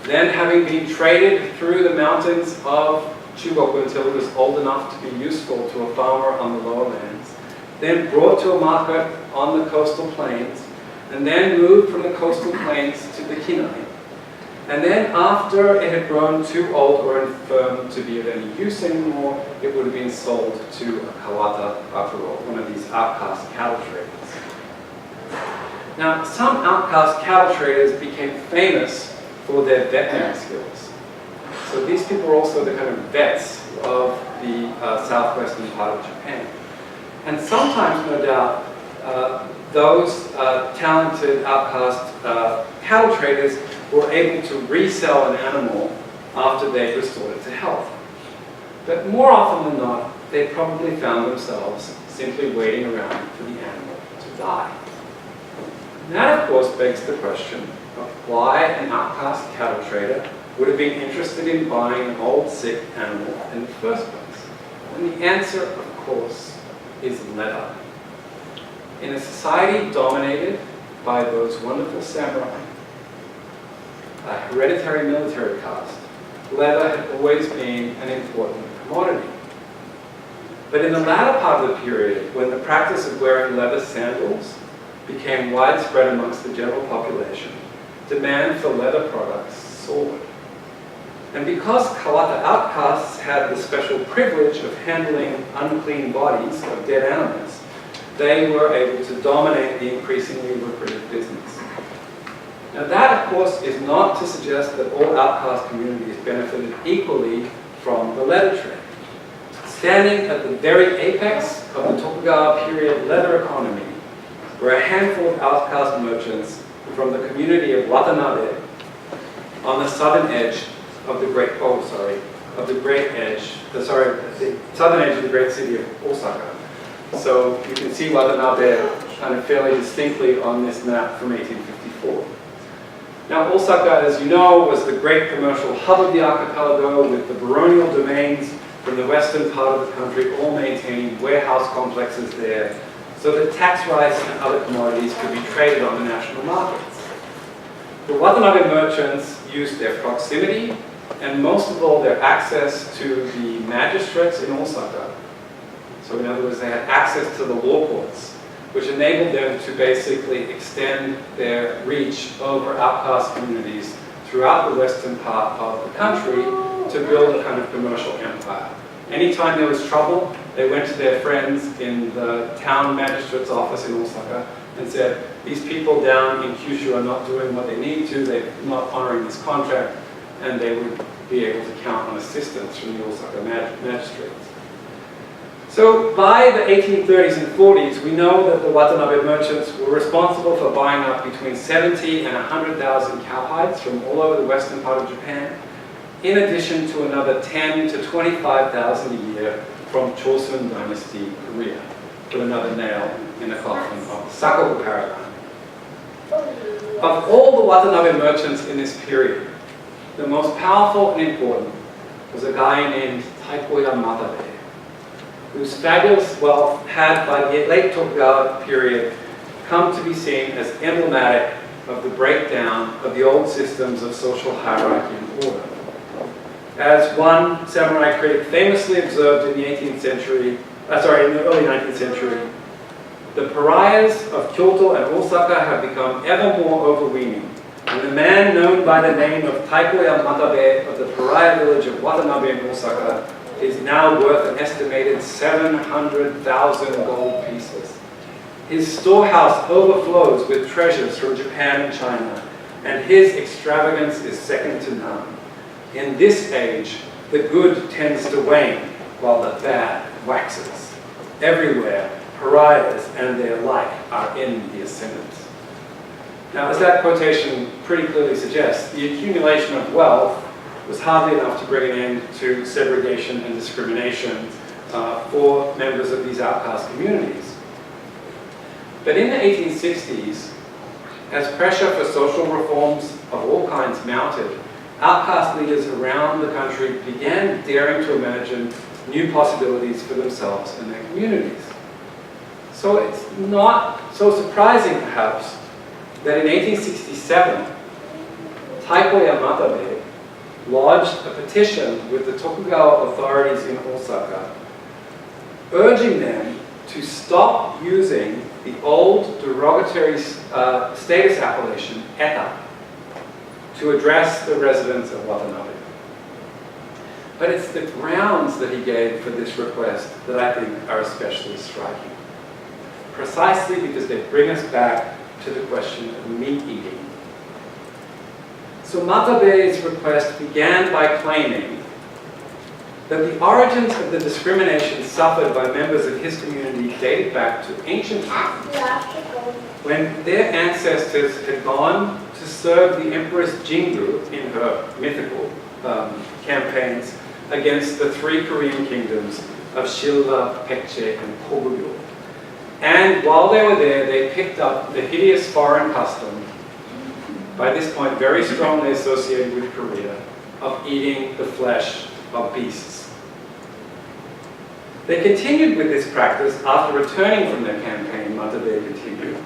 then having been traded through the mountains of Chugoku until it was old enough to be useful to a farmer on the lower lands, then brought to a market on the coastal plains, and then moved from the coastal plains to the Kinai. And then after it had grown too old or infirm to be of any use anymore, it would have been sold to a kalata bakuro, one of these outcast cattle traders. Now, some outcast cattle traders became famous for their veterinary skills. So these people were also the kind of vets of the southwestern part of Japan. And sometimes, no doubt, those talented outcast cattle traders were able to resell an animal after they restored it to health. But more often than not, they probably found themselves simply waiting around for the animal to die. And that, of course, begs the question of why an outcast cattle trader would have been interested in buying an old, sick animal in the first place. And the answer, of course, is leather. In a society dominated by those wonderful samurai, a hereditary military caste, leather had always been an important commodity. But in the latter part of the period, when the practice of wearing leather sandals became widespread amongst the general population, demand for leather products soared. And because Kawata outcasts had the special privilege of handling unclean bodies of dead animals, they were able to dominate the increasingly lucrative business. Now that, of course, is not to suggest that all outcast communities benefited equally from the leather trade. Standing at the very apex of the Tokugawa period leather economy were a handful of outcast merchants from the community of Watanabe on the southern edge of the great, the southern edge of the great city of Osaka. So you can see Watanabe kind of fairly distinctly on this map from 1854. Now Osaka, as you know, was the great commercial hub of the archipelago, with the baronial domains from the western part of the country all maintaining warehouse complexes there, so that tax rice and other commodities could be traded on the national markets. The Watanabe merchants used their proximity and most of all their access to the magistrates in Osaka. So in other words, they had access to the law courts, which enabled them to basically extend their reach over outcast communities throughout the western part of the country to build a kind of commercial empire. Anytime there was trouble, they went to their friends in the town magistrate's office in Osaka and said, these people down in Kyushu are not doing what they need to, they're not honoring this contract, and they would be able to count on assistance from the Osaka magistrates. So by the 1830s and 40s, we know that the Watanabe merchants were responsible for buying up between 70 and 100,000 cowhides from all over the western part of Japan, in addition to another 10 to 25,000 a year from Chosun Dynasty Korea. Put another nail in the coffin of the Sakoku paradigm. Of all the Watanabe merchants in this period, the most powerful and important was a guy named Taikoya Matabe, whose fabulous wealth had, by the late Tokugawa period, come to be seen as emblematic of the breakdown of the old systems of social hierarchy and order. As one samurai critic famously observed in the in the early 19th century, the pariahs of Kyoto and Osaka have become ever more overweening, and the man known by the name of Taikoya Matabe of the pariah village of Watanabe in Osaka is now worth an estimated 700,000 gold pieces. His storehouse overflows with treasures from Japan and China, and his extravagance is second to none. In this age, the good tends to wane, while the bad waxes. Everywhere, pariahs and their like are in the ascendant. Now, as that quotation pretty clearly suggests, the accumulation of wealth was hardly enough to bring an end to segregation and discrimination for members of these outcast communities. But in the 1860s, as pressure for social reforms of all kinds mounted, outcast leaders around the country began daring to imagine new possibilities for themselves and their communities. So it's not so surprising, perhaps, that in 1867, Taikoya Matabe lodged a petition with the Tokugawa authorities in Osaka, urging them to stop using the old derogatory status appellation, eta, to address the residents of Watanabe. But it's the grounds that he gave for this request that I think are especially striking, precisely because they bring us back to the question of meat eating. So Matabe's request began by claiming that the origins of the discrimination suffered by members of his community dated back to ancient times, when their ancestors had gone to serve the Empress Jingu in her mythical campaigns against the three Korean kingdoms of Shilla, Pekche, and Koguryo. And while they were there, they picked up the hideous foreign custom, by this point very strongly associated with Korea, of eating the flesh of beasts. They continued with this practice after returning from their campaign, Matabe continued.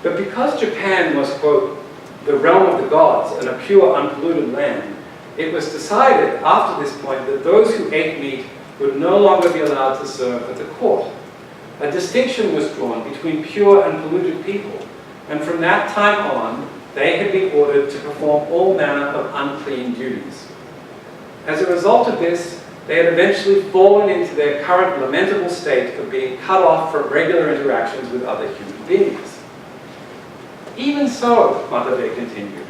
But because Japan was, quote, the realm of the gods and a pure, unpolluted land, it was decided after this point that those who ate meat would no longer be allowed to serve at the court. A distinction was drawn between pure and polluted people, and from that time on, they had been ordered to perform all manner of unclean duties. As a result of this, they had eventually fallen into their current lamentable state of being cut off from regular interactions with other human beings. Even so, Matabe continued,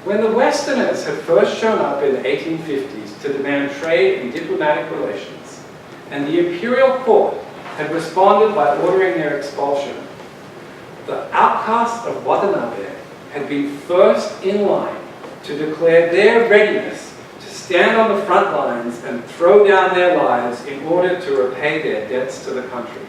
when the Westerners had first shown up in the 1850s to demand trade and diplomatic relations, and the imperial court had responded by ordering their expulsion, the outcasts of Watanabe had been first in line to declare their readiness to stand on the front lines and throw down their lives in order to repay their debts to the country.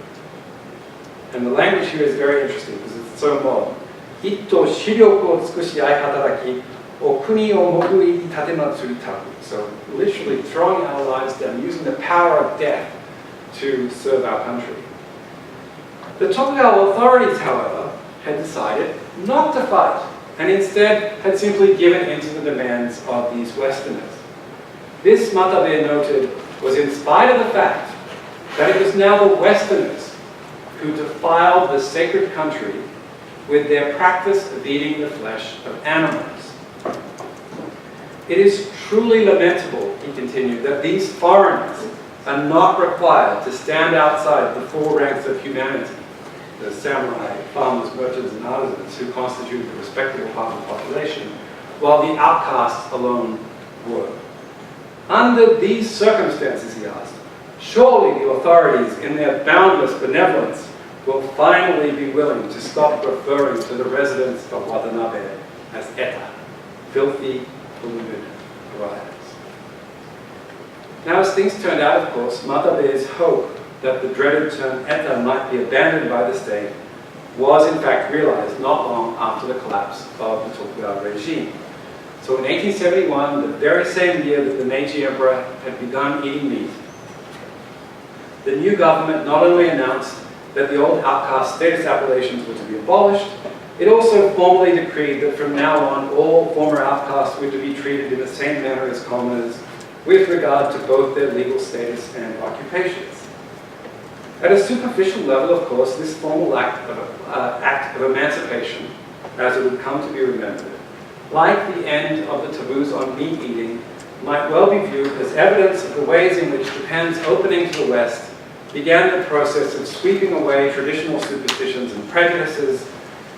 And the language here is very interesting because it's so modern. Itto shiryoku o tsukushi ai hataraki, o kuni o moguri tatematsu taku. So literally throwing our lives down, using the power of death to serve our country. The Tokugawa authorities, however, had decided not to fight, and instead had simply given in to the demands of these Westerners. This, Matabe noted, was in spite of the fact that it was now the Westerners who defiled the sacred country with their practice of eating the flesh of animals. It is truly lamentable, he continued, that these foreigners are not required to stand outside the four ranks of humanity, the samurai, farmers, merchants, and artisans who constitute the respectable part of the population, while the outcasts alone were. Under these circumstances, he asked, surely the authorities, in their boundless benevolence, will finally be willing to stop referring to the residents of Watanabe as eta, filthy, polluted pariahs. Now, as things turned out, of course, Matabe's hope that the dreaded term eta might be abandoned by the state was in fact realized not long after the collapse of the Tokugawa regime. So in 1871, the very same year that the Meiji Emperor had begun eating meat, the new government not only announced that the old outcast status appellations were to be abolished, it also formally decreed that from now on all former outcasts were to be treated in the same manner as commoners with regard to both their legal status and occupations. At a superficial level, of course, this formal act of emancipation, as it would come to be remembered, like the end of the taboos on meat eating, might well be viewed as evidence of the ways in which Japan's opening to the West began the process of sweeping away traditional superstitions and prejudices,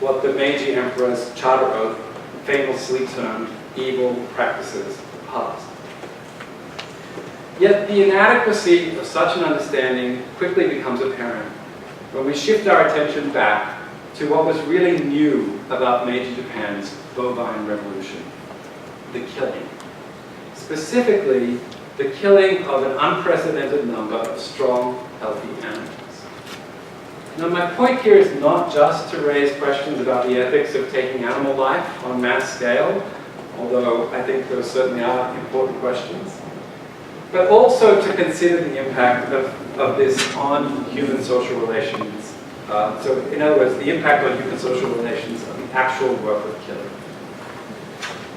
what the Meiji Emperor's Charter Oath famously termed evil practices of the past. Yet the inadequacy of such an understanding quickly becomes apparent when we shift our attention back to what was really new about Meiji Japan's Bovine Revolution, the killing. Specifically, the killing of an unprecedented number of strong, healthy animals. Now, my point here is not just to raise questions about the ethics of taking animal life on mass scale, although I think those certainly are important questions, but also to consider the impact of this on human social relations. So, in other words, the impact on human social relations of the actual work of killing.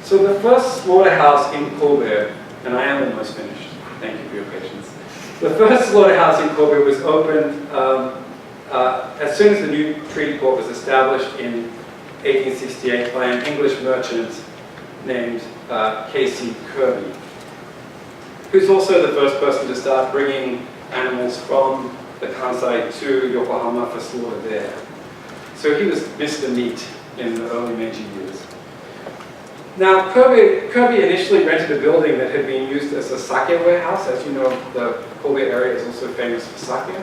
So the first slaughterhouse in Kobe, and I am almost finished, thank you for your patience. The first slaughterhouse in Kobe was opened as soon as the new treaty court was established in 1868 by an English merchant named K.C. Kirby, who's also the first person to start bringing animals from the Kansai to Yokohama for slaughter there. So he was Mr. Meat in the early Meiji years. Now, Kirby initially rented a building that had been used as a sake warehouse. As you know, the Kobe area is also famous for sake.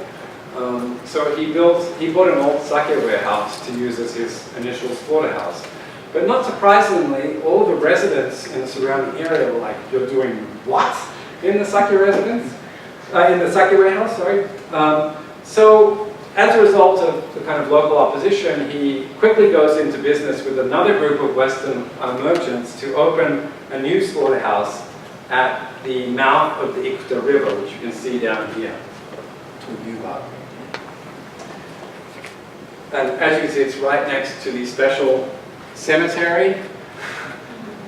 So he bought an old sake warehouse to use as his initial slaughterhouse. But not surprisingly, all the residents in the surrounding area were like, "You're doing what in the sake residence? In the sake warehouse, sorry." So as a result of the kind of local opposition, he quickly goes into business with another group of Western merchants to open a new slaughterhouse at the mouth of the Ikuta River, which you can see down here. Yuba. And as you can see, it's right next to the special cemetery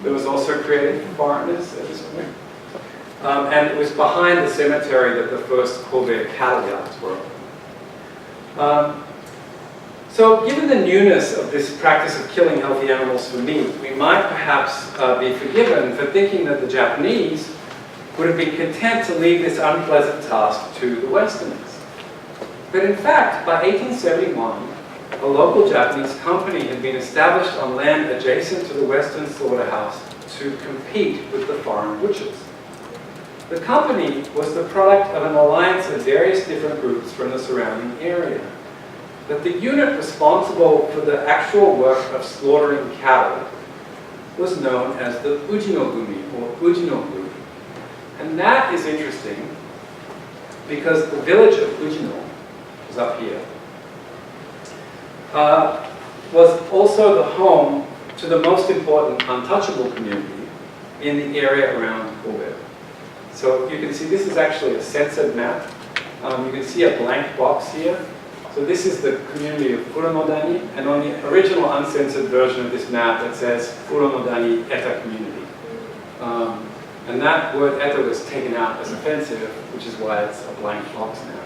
that was also created for foreigners at this point. And it was behind the cemetery that the first Colbert cattle yards were. So given the newness of this practice of killing healthy animals for meat, we might perhaps be forgiven for thinking that the Japanese would have been content to leave this unpleasant task to the Westerners. But in fact, by 1871, a local Japanese company had been established on land adjacent to the Western slaughterhouse to compete with the foreign butchers. The company was the product of an alliance of various different groups from the surrounding area. But the unit responsible for the actual work of slaughtering cattle was known as the Ujinogumi, or Ujinogumi. And that is interesting because the village of Ujino, was up here, was also the home to the most important untouchable community in the area around Kobe. So you can see this is actually a censored map. You can see a blank box here. So this is the community of Furonodani, and on the original uncensored version of this map it says Furonodani Eta community. And that word Eta was taken out as offensive, which is why it's a blank box now.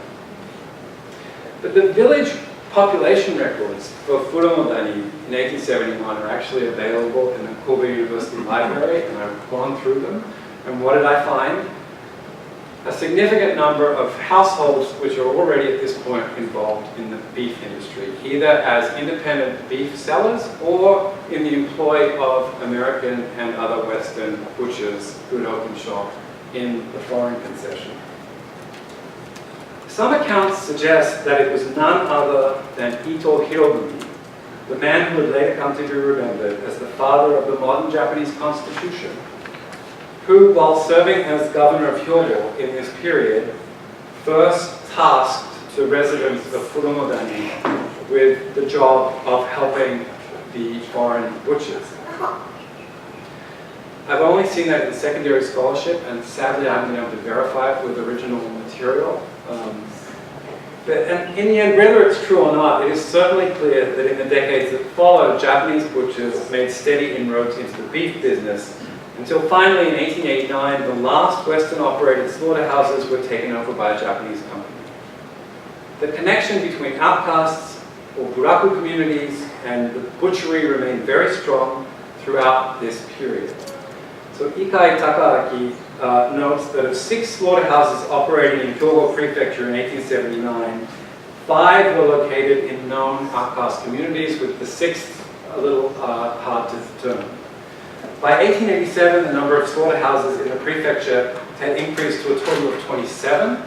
But the village population records for Furonodani in 1871 are actually available in the Kobe University Library, and I've gone through them. And what did I find? A significant number of households which are already at this point involved in the beef industry, either as independent beef sellers or in the employ of American and other Western butchers who would open shop in the foreign concession. Some accounts suggest that it was none other than Ito Hirogumi, the man who would later come to be remembered as the father of the modern Japanese constitution, who, while serving as governor of Hyogo in this period, first tasked the residents of Furonodani with the job of helping the foreign butchers. I've only seen that in secondary scholarship, and sadly I haven't been able to verify it with original material. And in the end, whether it's true or not, it is certainly clear that in the decades that followed, Japanese butchers made steady inroads into the beef business, until finally in 1889, the last Western-operated slaughterhouses were taken over by a Japanese company. The connection between outcasts or buraku communities and the butchery remained very strong throughout this period. So Ikai Takaaki notes that of 6 slaughterhouses operating in Hyogo Prefecture in 1879, 5 were located in known outcast communities, with the 6th a little hard to determine. By 1887, the number of slaughterhouses in the prefecture had increased to a total of 27.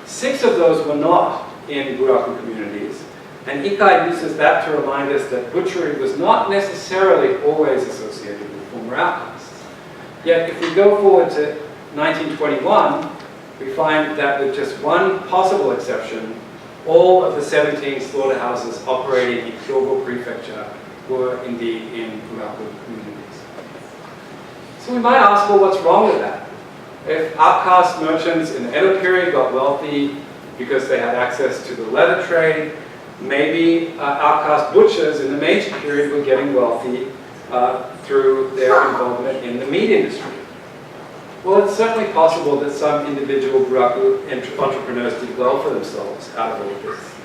6 of those were not in buraku communities, and Ikai uses that to remind us that butchery was not necessarily always associated with former outcasts. Yet if we go forward to 1921, we find that with just one possible exception, all of the 17 slaughterhouses operating in Hyogo Prefecture were indeed in buraku communities. So we might ask, well, what's wrong with that? If outcast merchants in the Edo period got wealthy because they had access to the leather trade, maybe outcast butchers in the Meiji period were getting wealthy through their involvement in the meat industry. Well, it's certainly possible that some individual buraku entrepreneurs did well for themselves out of all of this.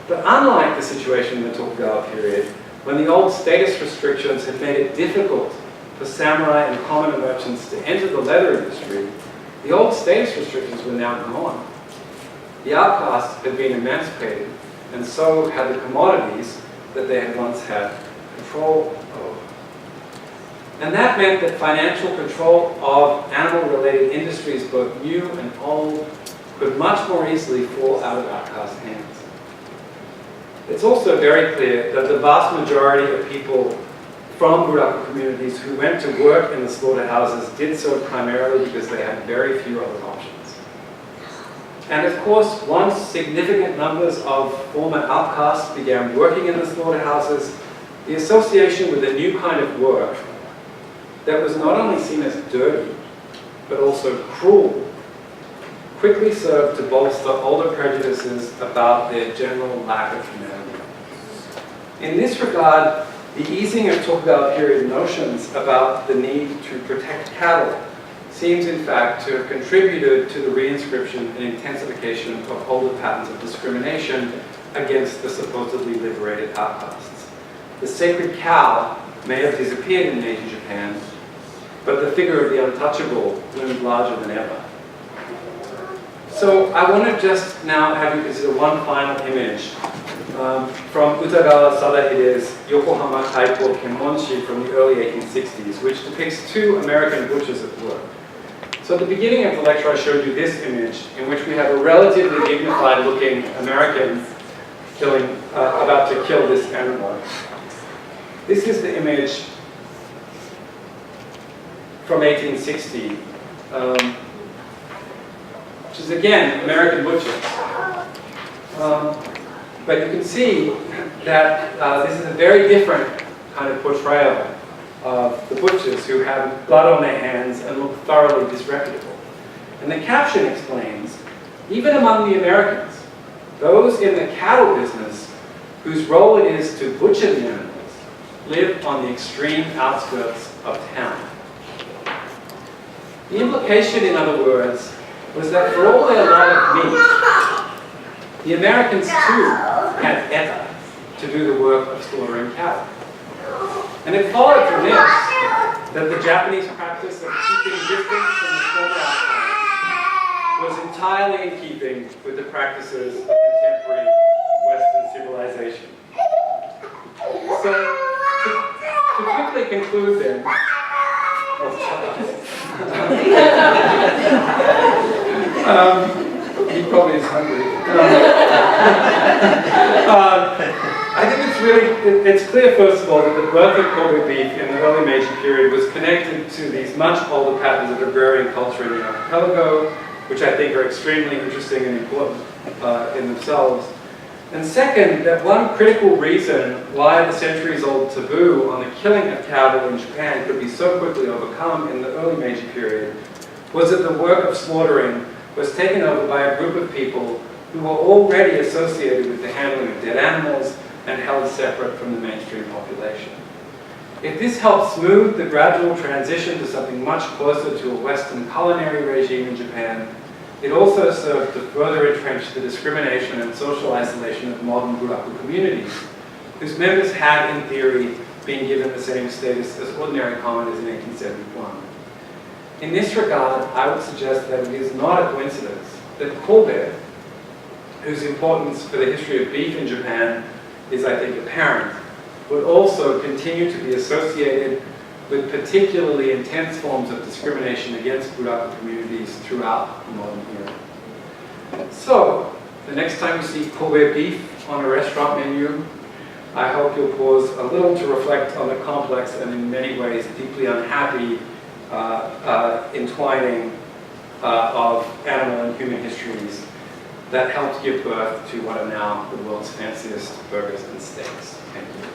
But unlike the situation in the Tokugawa period, when the old status restrictions had made it difficult for samurai and commoner merchants to enter the leather industry, the old status restrictions were now gone. The outcasts had been emancipated, and so had the commodities that they had once had control over. And that meant that financial control of animal-related industries, both new and old, could much more easily fall out of outcast hands. It's also very clear that the vast majority of people from buraku communities who went to work in the slaughterhouses did so primarily because they had very few other options. And of course, once significant numbers of former outcasts began working in the slaughterhouses, the association with a new kind of work that was not only seen as dirty, but also cruel, quickly served to bolster older prejudices about their general lack of humanity. In this regard, the easing of Tokugawa period notions about the need to protect cattle seems in fact to have contributed to the reinscription and intensification of older patterns of discrimination against the supposedly liberated outcasts. The sacred cow may have disappeared in Meiji Japan, but the figure of the untouchable loomed larger than ever. So I want to just now have you consider one final image from Utagawa Sadahide's Yokohama Taiko Kenmonshi from the early 1860s, which depicts two American butchers at work. So at the beginning of the lecture I showed you this image in which we have a relatively dignified looking American about to kill this animal. This is the image from 1860, which is again American butchers. But you can see that this is a very different kind of portrayal of the butchers who have blood on their hands and look thoroughly disreputable. And the caption explains, even among the Americans, those in the cattle business whose role it is to butcher the animals live on the extreme outskirts of town. The implication, in other words, was that for all their love of meat, the Americans too had ever to do the work of slaughtering cattle. And it followed from this that the Japanese practice of keeping distance from the slaughterhouse was entirely in keeping with the practices of contemporary Western civilization. So, to quickly conclude then, he probably is hungry. I think it's clear, first of all, that the birth of Kobe beef in the early Meiji period was connected to these much older patterns of agrarian culture in the archipelago, which I think are extremely interesting and important in themselves. And second, that one critical reason why the centuries-old taboo on the killing of cattle in Japan could be so quickly overcome in the early Meiji period was that the work of slaughtering was taken over by a group of people who were already associated with the handling of dead animals and held separate from the mainstream population. If this helped smooth the gradual transition to something much closer to a Western culinary regime in Japan, it also served to further entrench the discrimination and social isolation of modern buraku communities, whose members had, in theory, been given the same status as ordinary commoners in 1871. In this regard, I would suggest that it is not a coincidence that Kobe, whose importance for the history of beef in Japan is, I think, apparent, would also continue to be associated with particularly intense forms of discrimination against buraku communities throughout the modern era. So, the next time you see Kobe beef on a restaurant menu, I hope you'll pause a little to reflect on the complex and in many ways deeply unhappy entwining of animal and human histories that helped give birth to what are now the world's fanciest burgers and steaks. Thank you.